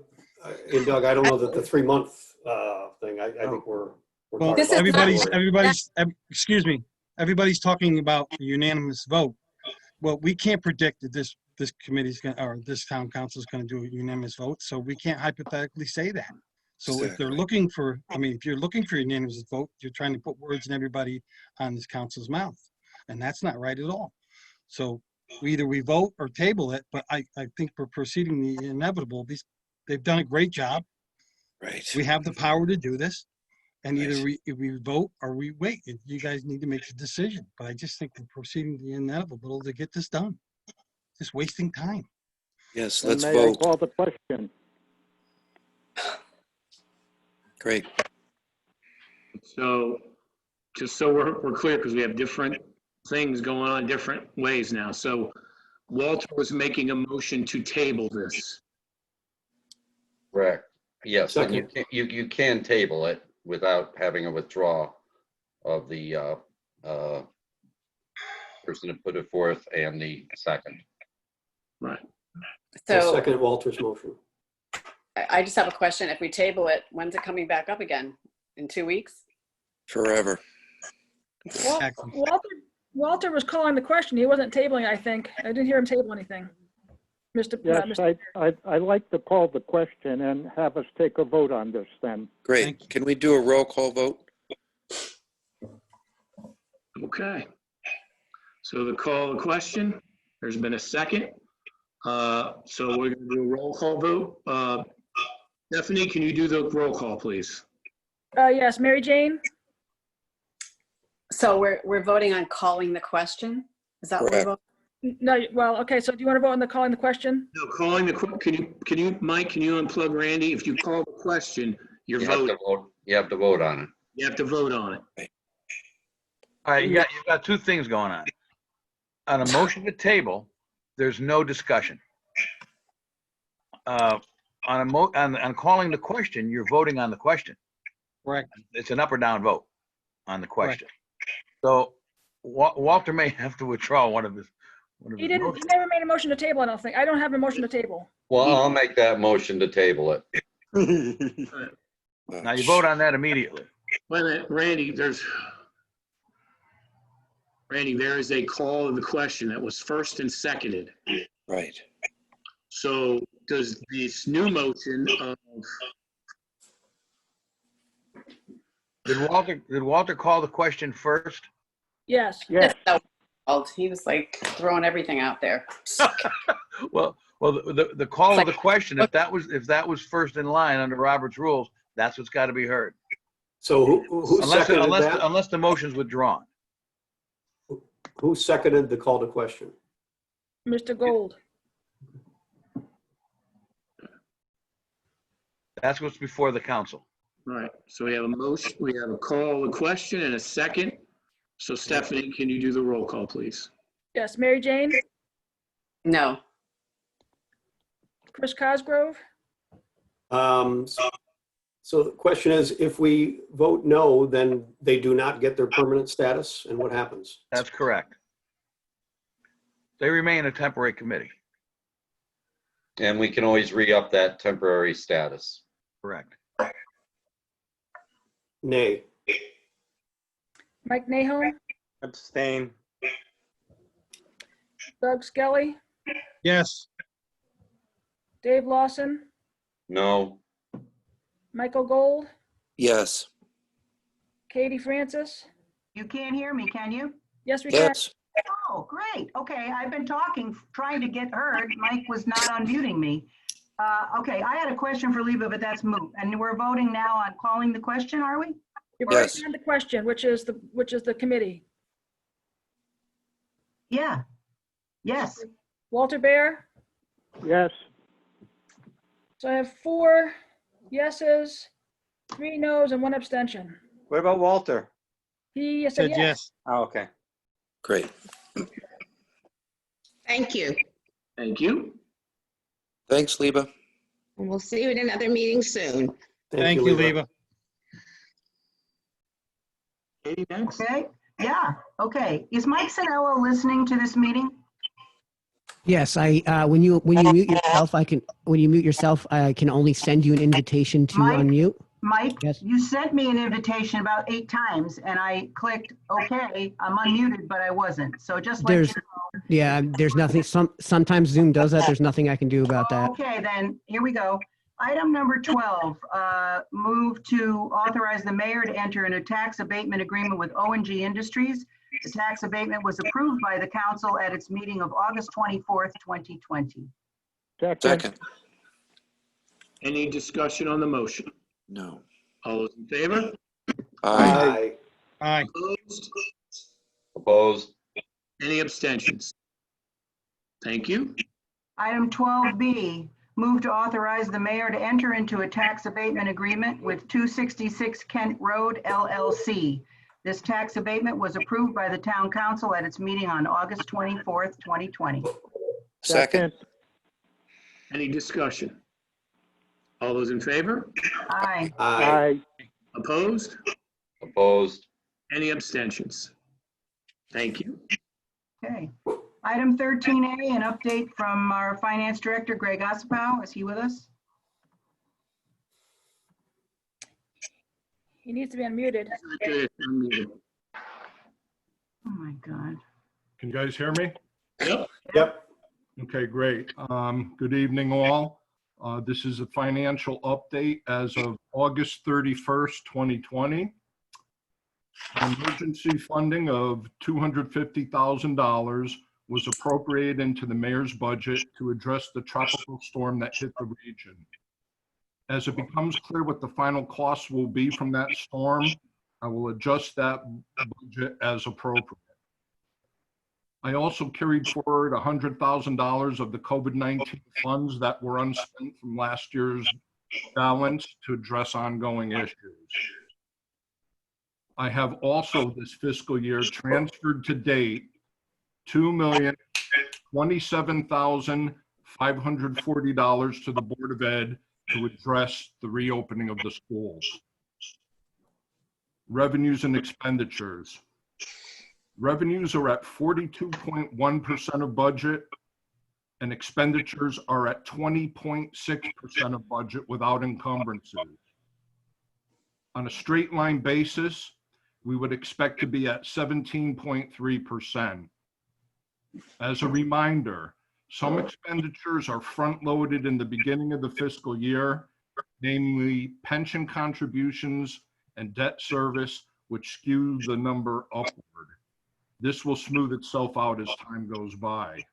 that, and Doug, I don't know that the 3-month thing, I think we're Well, talking about excuse me, everybody's talking about a unanimous vote. Well, we can't predict that this committee's going, or this town council is going to do a unanimous vote, so we can't hypothetically say that. So if they're looking for, if you're looking for a unanimous vote, you're trying to put words in everybody on this council's mouth, and that's not right at all. So either we vote or table it, but I think we're proceeding the inevitable. They've done a great job. Right. We have the power to do this, and either we vote or we wait. You guys need to make a decision. But I just think we're proceeding the inevitable to get this done. Just wasting time. Yes, Then let's may I vote. call the question? Great. So just so we're clear, because we have different things going on different ways now. So Walter was making a motion to table this. Correct. Yes, and Second. you can table it without having a withdrawal of the person that put it forth and the second. Right. I'll So second Walter's motion. I just have a question. If we table it, when's it coming back up again? In 2 weeks? Forever. Well, Walter was calling the question. He wasn't tabling, I think. I didn't hear him table anything. Mr. Yes, I'd like to call the question and have us take a vote on this then. Great. Can we do a roll call vote? Okay. So the call the question, there's been a second. So we're going to do a roll call vote. Stephanie, can you do the roll call, please? Yes, Mary Jane? So we're voting on calling the question? Is that what we're voting? No, well, okay, so do you want to vote on the calling the question? No, calling the, can you, Mike, can you unplug Randy? If you call the question, you're voting. You have to vote on it. You have to vote on it. All right, you've got two things going on. On a motion to table, there's no discussion. On calling the question, you're voting on the question. Correct. It's an up or down vote on the question. So Walter may have to withdraw one of his. He never made a motion to table, I don't think. I don't have a motion to table. Well, I'll make that motion to table it. Now you vote on that immediately. Wait a minute, Randy, there is a call of the question that was first and seconded. Right. So does this new motion of, Did Walter call the question first? Yes. Yes. He was like throwing everything out there. Well, the call of the question, if that was first in line under Robert's rules, that's what's got to be heard. So who seconded that? Unless the motion's withdrawn. Who seconded the call to question? Mr. Gold. That's what's before the council. right, so we have a motion, we have a call of the question and a second. So Stephanie, can you do the roll call, please? Yes, Mary Jane? No. Chris Cosgrove? So the question is, if we vote no, then they do not get their permanent status, and what happens? That's correct. They remain a temporary committee. And we can always re-up that temporary status. Correct. Nay. Mike Nahom, Abstain. Doug Skelly, Yes. Dave Lawson, No. Michael Gold, Yes. Katie Francis. You can't hear me, can you? Yes, we can. Yes. Oh, great. Okay, I've been talking, trying to get heard. Mike was not unmuting me. Okay, I had a question for Leba, but that's moot. And we're voting now on calling the question, are we? You're Yes. voting on the question, which is the committee. Yeah. Yes. Walter Bear. Yes. So I have 4 yeses, 3 noes, and 1 abstention. What about Walter? He said Said yes. yes. Oh, okay. Great. Thank you. Thank you. Thanks, Liba. And we'll see you at another meeting soon. Thank you, Leva. Katie, next. Okay. Yeah. Okay. Is Mike Sanello listening to this meeting? Yes, when you mute yourself, I can only send you an invitation to Mike? unmute. Mike, Yes. you sent me an invitation about 8 times and I clicked, okay, I'm unmuted, but I wasn't. So just let you There's know. Yeah, there's nothing. Sometimes Zoom does that. There's nothing I can do about that. Okay, then, here we go. Item number 12, move to authorize the mayor to enter into a tax abatement agreement with O&G Industries. The tax abatement was approved by the council at its meeting of August 24th, 2020. Second. Any discussion on the motion? No. All those in favor? Aye. Aye. Opposed? Opposed? Any abstentions? Thank you. Item 12B, move to authorize the mayor to enter into a tax abatement agreement with 266 Kent Road LLC. This tax abatement was approved by the town council at its meeting on August 24th, 2020. Second. Any discussion? All those in favor? Aye. Aye. Opposed? Opposed? Any abstentions? Thank you. Okay. Item 13A, an update from our finance director, Greg Ossopow. Is he with us? He needs to be unmuted. Oh my God. Can you guys hear me? Yep. Yep. Okay, great. Good evening, all. This is a financial update as of August 31st, 2020. Emergency funding of $250,000 was appropriated into the mayor's budget to address the tropical storm that hit the region. As it becomes clear what the final costs will be from that storm, I will adjust that budget as appropriate. I also carried forward $100,000 of the COVID-19 funds that were unspent from last year's balance to address ongoing issues. I have also this fiscal year transferred to date $2,027,540 to the Board of Ed to address the reopening of the schools. Revenues and expenditures. Revenues are at 42.1% of budget, and expenditures are at 20.6% of budget without encumbrances. On a straight line basis, we would expect to be at 17.3%. As a reminder, some expenditures are front-loaded in the beginning of the fiscal year, namely pension contributions and debt service, which skew the number upward. This will smooth itself out as time goes by.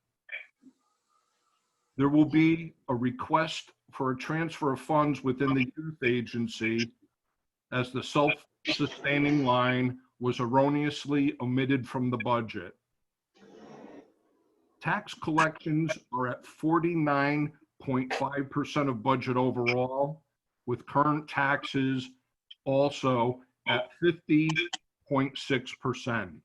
There will be a request for a transfer of funds within the youth agency as the self-sustaining line was erroneously omitted from the budget. Tax collections are at 49.5% of budget overall, with current taxes also at 50.6%.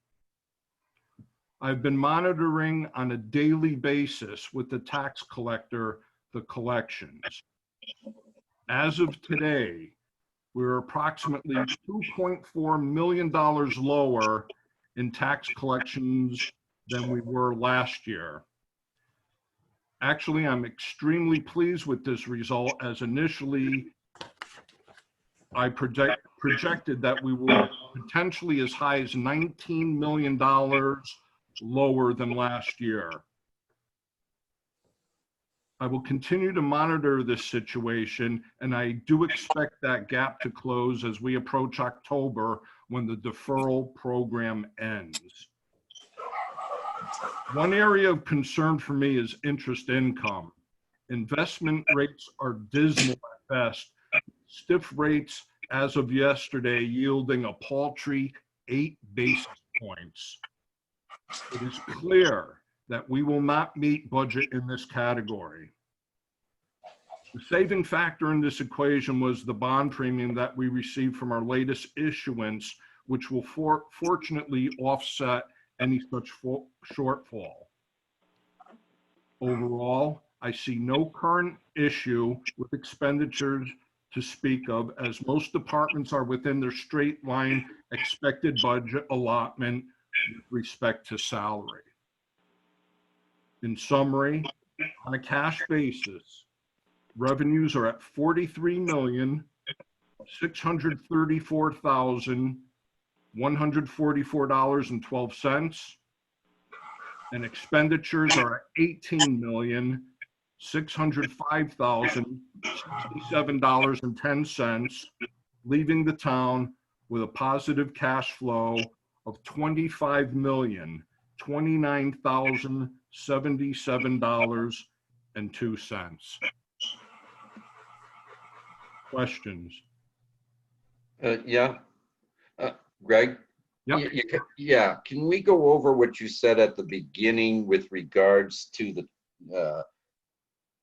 I've been monitoring on a daily basis with the tax collector the collections. As of today, we're approximately $2.4 million lower in tax collections than we were last year. Actually, I'm extremely pleased with this result, as initially I projected that we were potentially as high as $19 million lower than last year. I will continue to monitor this situation, and I do expect that gap to close as we approach October, when the deferral program ends. One area of concern for me is interest income. Investment rates are dismal at best. Stiff rates as of yesterday yielding a paltry 8 basis points. It is clear that we will not meet budget in this category. The saving factor in this equation was the bond premium that we received from our latest issuance, which will fortunately offset any such shortfall. Overall, I see no current issue with expenditures to speak of, as most departments are within their straight line expected budget allotment with respect to salary. In summary, on a cash basis, revenues are at $43,634,144.12, and expenditures are at $18,605,067.10, leaving the town with a positive cash flow of $25,029,077.02. Questions? Yeah. Greg? Yep. Yeah. Can we go over what you said at the beginning with regards to the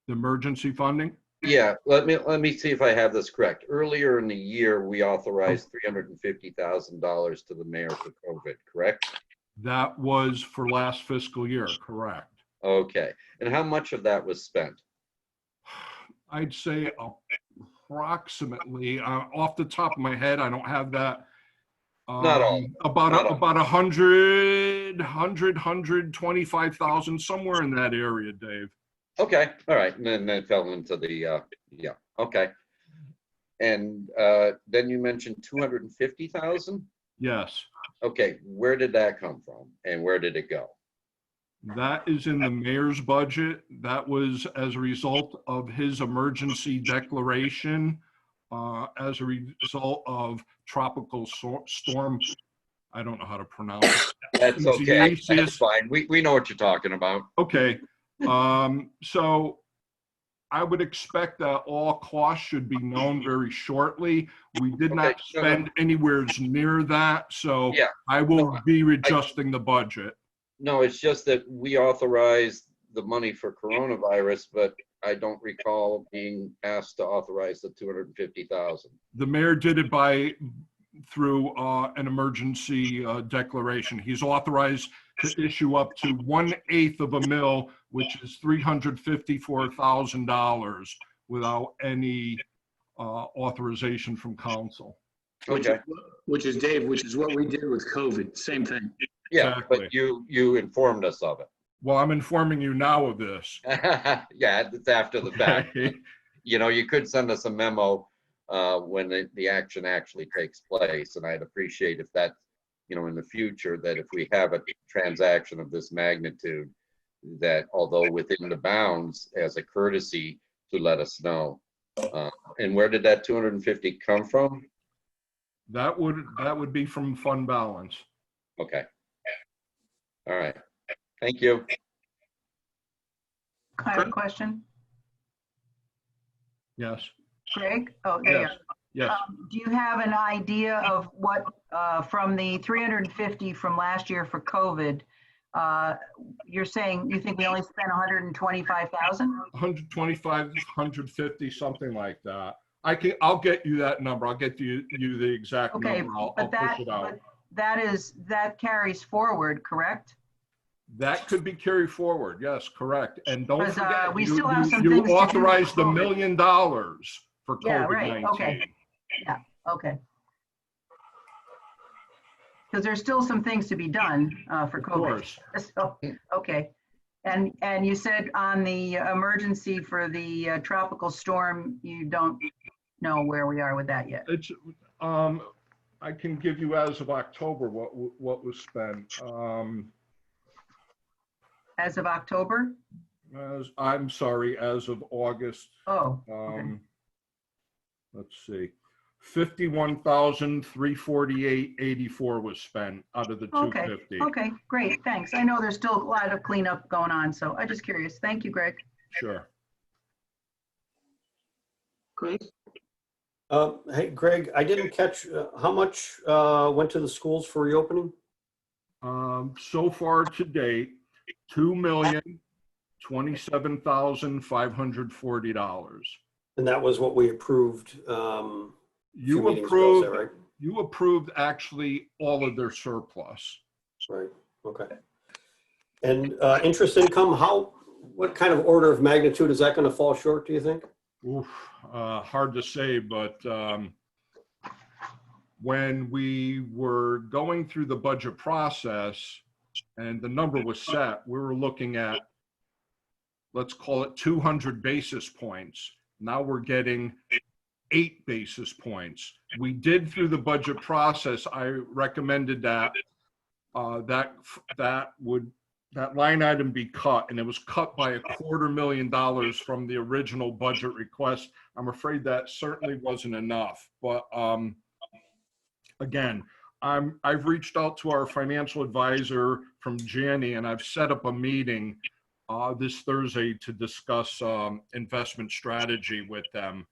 emergency funding? Yeah. Let me see if I have this correct. Earlier in the year, we authorized $350,000 to the mayor for COVID, correct? That was for last fiscal year, correct. Okay. And how much of that was spent? I'd say approximately, off the top of my head, I don't have that. Not all. About 125,000, somewhere in that area, Dave. Okay. All right. And then that fell into the, yeah. Okay. And then you mentioned 250,000? Yes. Okay. Where did that come from and where did it go? That is in the mayor's budget. That was as a result of his emergency declaration, as a result of tropical storm. I don't know how to pronounce it. That's okay. That's fine. We know what you're talking about. Okay. So I would expect that all costs should be known very shortly. We did not spend anywhere near that, so yeah. I will be readjusting the budget. No, it's just that we authorized the money for coronavirus, but I don't recall being asked to authorize the 250,000. The mayor did it through an emergency declaration. He's authorized to issue up to 1/8 of a mil, which is $354,000, without any authorization from council. Okay. Which is Dave, which is what we did with COVID. Same thing. Yeah, Exactly. but you informed us of it. Well, I'm informing you now of this. Yeah, it's after the fact. You know, you could send us a memo when the action actually takes place, and I'd appreciate if that, you know, in the future, that if we have a transaction of this magnitude, that although within the bounds, as a courtesy, to let us know. And where did that 250 come from? That would be from fund balance. Okay. All right. Thank you. I have a question. Yes. Greg? Oh, there you Yes. are. Yes. Do you have an idea of what, from the 350 from last year for COVID, you're saying you think we only spent 125,000? 125, 150, something like that. I'll get you that number. I'll get you the exact number. I'll push it out. But that carries forward, correct? That could be carried forward. Yes, correct. And don't forget, we you still have some things to do authorized with $1 COVID. million for COVID-19. Yeah, right. Okay. Yeah. Okay. Because there's still some things to be done for Of COVID. course. So, okay. And you said on the emergency for the tropical storm, you don't know where we are with that yet. It's, I can give you as of October what was spent. As of October? I'm sorry, as of August. Oh, okay. Let's see, 51,348.84 was spent out of the Okay, 250. okay, great, thanks. I know there's still a lot of cleanup going on, so I'm just curious. Thank you, Greg. Sure. Chris? Hey, Greg, I didn't catch, how much went to the schools for reopening? So far to date, $2,027,540. And that was what we approved. You approved, you approved actually all of their surplus. Right, okay. And interest income, what kind of order of magnitude is that going to fall short, do you think? Oof, hard to say, but when we were going through the budget process and the number was set, we were looking at, let's call it 200 basis points. Now we're getting 8 basis points. We did through the budget process, I recommended that that line item be cut, and it was cut by $250,000 from the original budget request. I'm afraid that certainly wasn't enough, but again, I've reached out to our financial advisor from Janney, and I've set up a meeting this Thursday to discuss investment strategy with them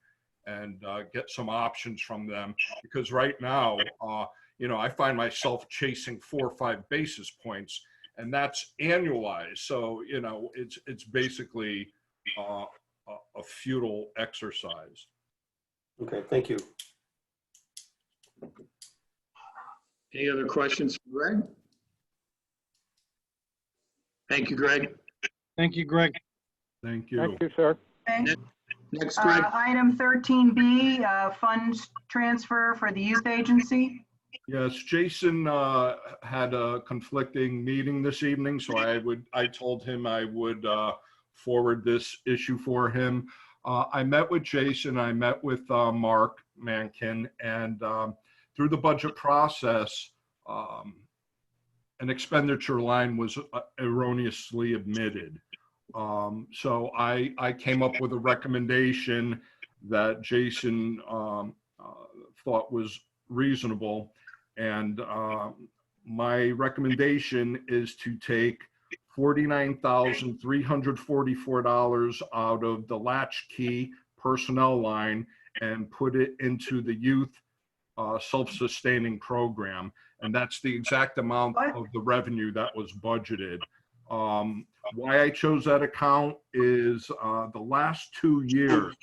and get some options from them, because right now, you know, I find myself chasing 4 or 5 basis points, and that's annualized. So, you know, it's basically a futile exercise. Okay, thank you. Any other questions for Greg? Thank you, Greg. Thank you, Greg. Thank you. Thank you, sir. Okay. Next, Greg. Item 13B, funds transfer for the youth agency. Yes, Jason had a conflicting meeting this evening, so I told him I would forward this issue for him. I met with Jason, I met with Mark Mankin, and through the budget process, an expenditure line was erroneously admitted. So I came up with a recommendation that Jason thought was reasonable. And my recommendation is to take $49,344 out of the latchkey personnel line and put it into the youth self-sustaining program. And that's the exact amount of the revenue that was budgeted. Why I chose that account is the last 2 years,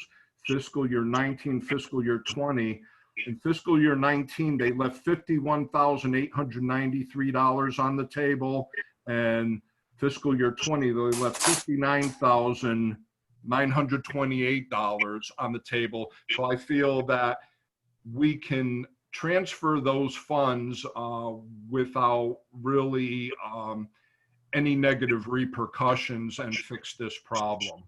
fiscal year 19, fiscal year 20. In fiscal year 19, they left $51,893 on the table, and fiscal year 20, they left $59,928 on the table. So I feel that we can transfer those funds without really any negative repercussions and fix this problem.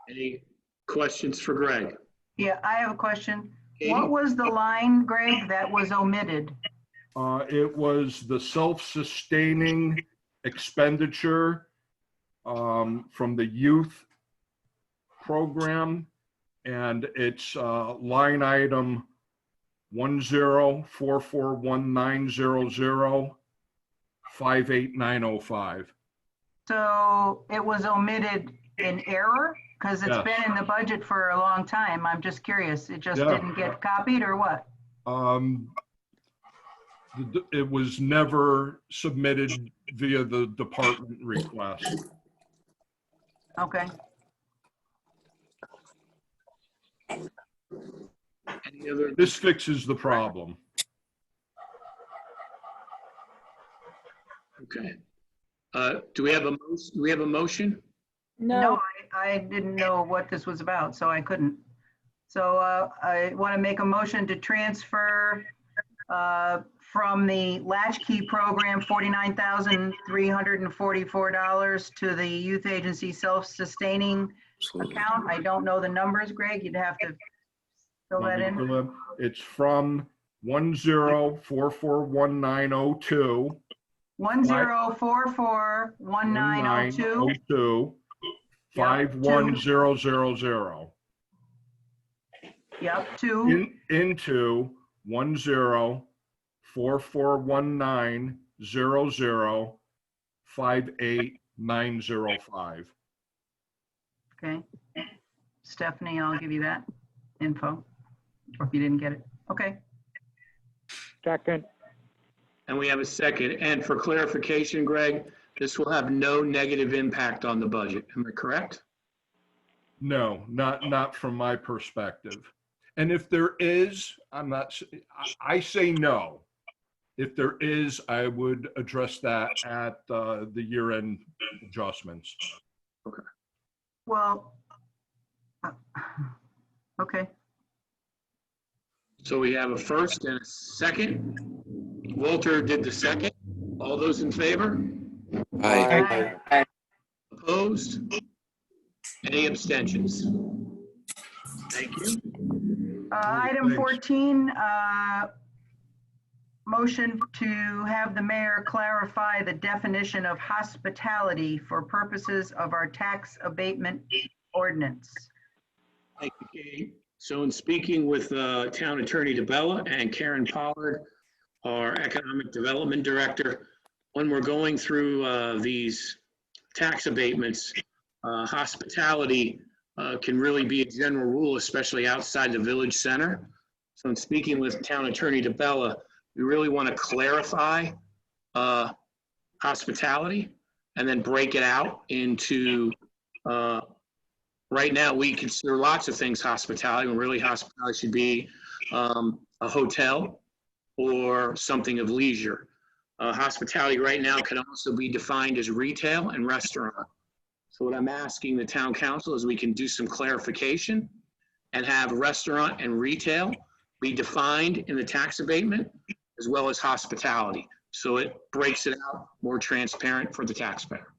Any questions for Greg? Yeah, I have a question. Katie? What was the line, Greg, that was omitted? It was the self-sustaining expenditure from the youth program, and it's line item 1044190058905. So it was omitted in error? Because it's Yes. been in the budget for a long time. I'm just curious. It just Yeah. didn't get copied or what? It was never submitted via the department request. Okay. Any other? This fixes the problem. Okay. Do we have a motion? No, I didn't know what this was about, so I couldn't. So I want to make a motion to transfer from the latchkey program, $49,344 to the youth agency self-sustaining account. I don't know the numbers, Greg. You'd have to fill that in. It's from 10441902. 10441902. 51000. Yep, two. Into 1044190058,905. Okay. Stephanie, I'll give you that info, or if you didn't get it. Okay. Second. And we have a second. And for clarification, Greg, this will have no negative impact on the budget. Am I correct? No, not from my perspective. And if there is, I say no. If there is, I would address that at the year-end adjustments. Okay. Well, okay. So we have a first and a second. Walter did the second. All those in favor? Aye. Aye. Opposed? Any abstentions? Thank you. Item 14, motion to have the mayor clarify the definition of hospitality for purposes of our tax abatement ordinance. Thank you, Katie. So in speaking with Town Attorney DeBella and Karen Pollard, our Economic Development Director, when we're going through these tax abatements, hospitality can really be a general rule, especially outside the village center. So in speaking with Town Attorney DeBella, we really want to clarify hospitality and then break it out into, right now we consider lots of things hospitality, and really hospitality should be a hotel or something of leisure. Hospitality right now can also be defined as retail and restaurant. So what I'm asking the town council is we can do some clarification and have restaurant and retail be defined in the tax abatement as well as hospitality. So it breaks it out more transparent for the taxpayer.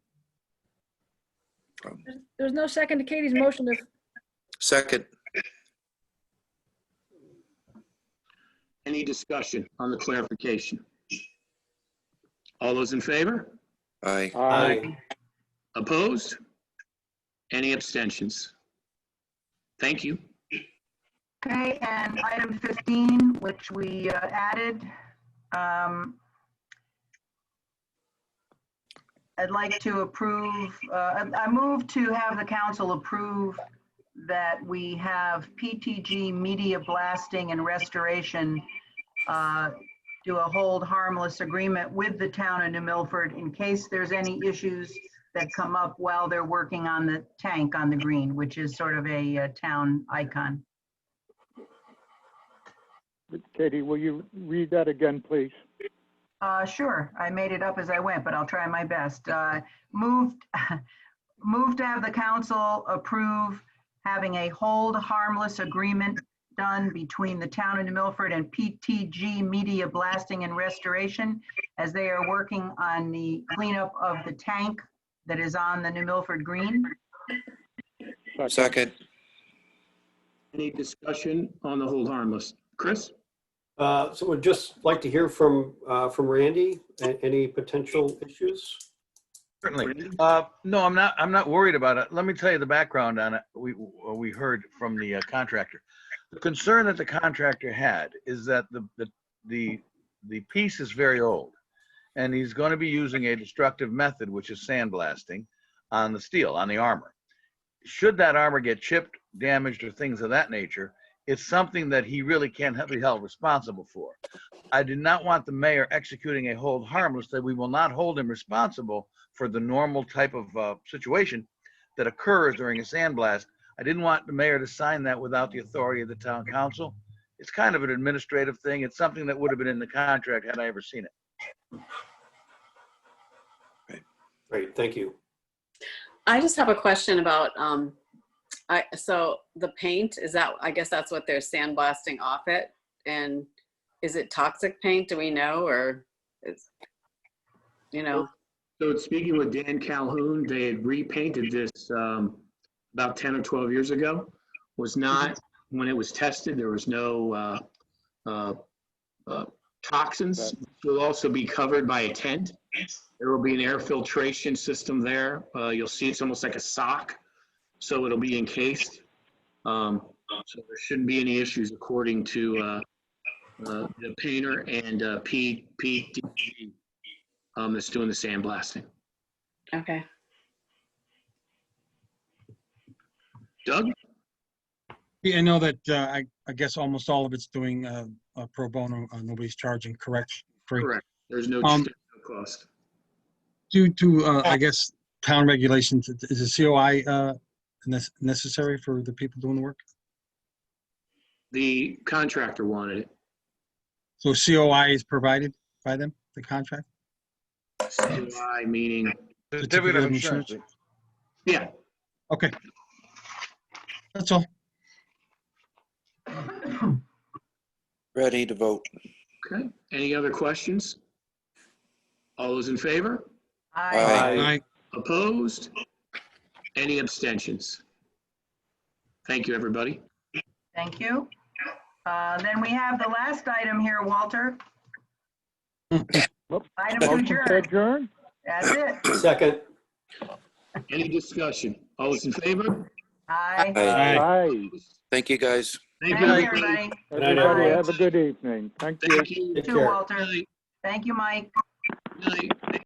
There's no second to Katie's motion. Second. Any discussion on the clarification? All those in favor? Aye. Aye. Opposed? Any abstentions? Thank you. Okay, and item 15, which we added, I'd like to approve, I move to have the council approve that we have PTG Media Blasting and Restoration do a hold harmless agreement with the town of New Milford in case there's any issues that come up while they're working on the tank on the green, which is sort of a town icon. Katie, will you read that again, please? Sure, I made it up as I went, but I'll try my best. Move to have the council approve having a hold harmless agreement done between the town of New Milford and PTG Media Blasting and Restoration as they are working on the cleanup of the tank that is on the New Milford Green. Second. Any discussion on the hold harmless? Chris? So we'd just like to hear from Randy. Any potential issues? Certainly. No, I'm not worried about it. Let me tell you the background on it. We heard from the contractor. The concern that the contractor had is that the piece is very old, and he's going to be using a destructive method, which is sandblasting on the steel, on the armor. Should that armor get chipped, damaged, or things of that nature, it's something that he really can't be held responsible for. I did not want the mayor executing a hold harmless that we will not hold him responsible for the normal type of situation that occurs during a sandblast. I didn't want the mayor to sign that without the authority of the town council. It's kind of an administrative thing. It's something that would have been in the contract had I ever seen it. Great, thank you. I just have a question about, So the paint, is that, I guess that's what they're sandblasting off it? And is it toxic paint? Do we know, or is, you know? So speaking with Dan Calhoun, they had repainted this about 10 or 12 years ago. Was not, when it was tested, there was no toxins. Will also be covered by a tent. There will be an air filtration system there. You'll see it's almost like a sock, so it'll be encased. So there shouldn't be any issues according to the painter and Pete that's doing the sandblasting. Okay. Doug? Yeah, I know that I guess almost all of it's doing pro bono. Nobody's charging, correct? Free. Correct. There's no cost. Due to, I guess, town regulations, is a COI necessary for the people doing the work? The contractor wanted it. So COI is provided by them, the contract? COI meaning? Certificate of insurance. Yeah. Okay. That's all. Ready to vote. Okay. Any other questions? All those in favor? Aye. Opposed? Any abstentions? Thank you, everybody. Thank you. Then we have the last item here, Walter. Item to Motion to adjourn. adjourn? That's it. Second. Any discussion? All those in favor? Aye. Aye. Aye. Thank you, guys. Thank Thank you, you, everybody. everybody. Everybody Aye. have a good evening. Thank you. Thank you. You too, Walter. Thank you, Mike. Good night.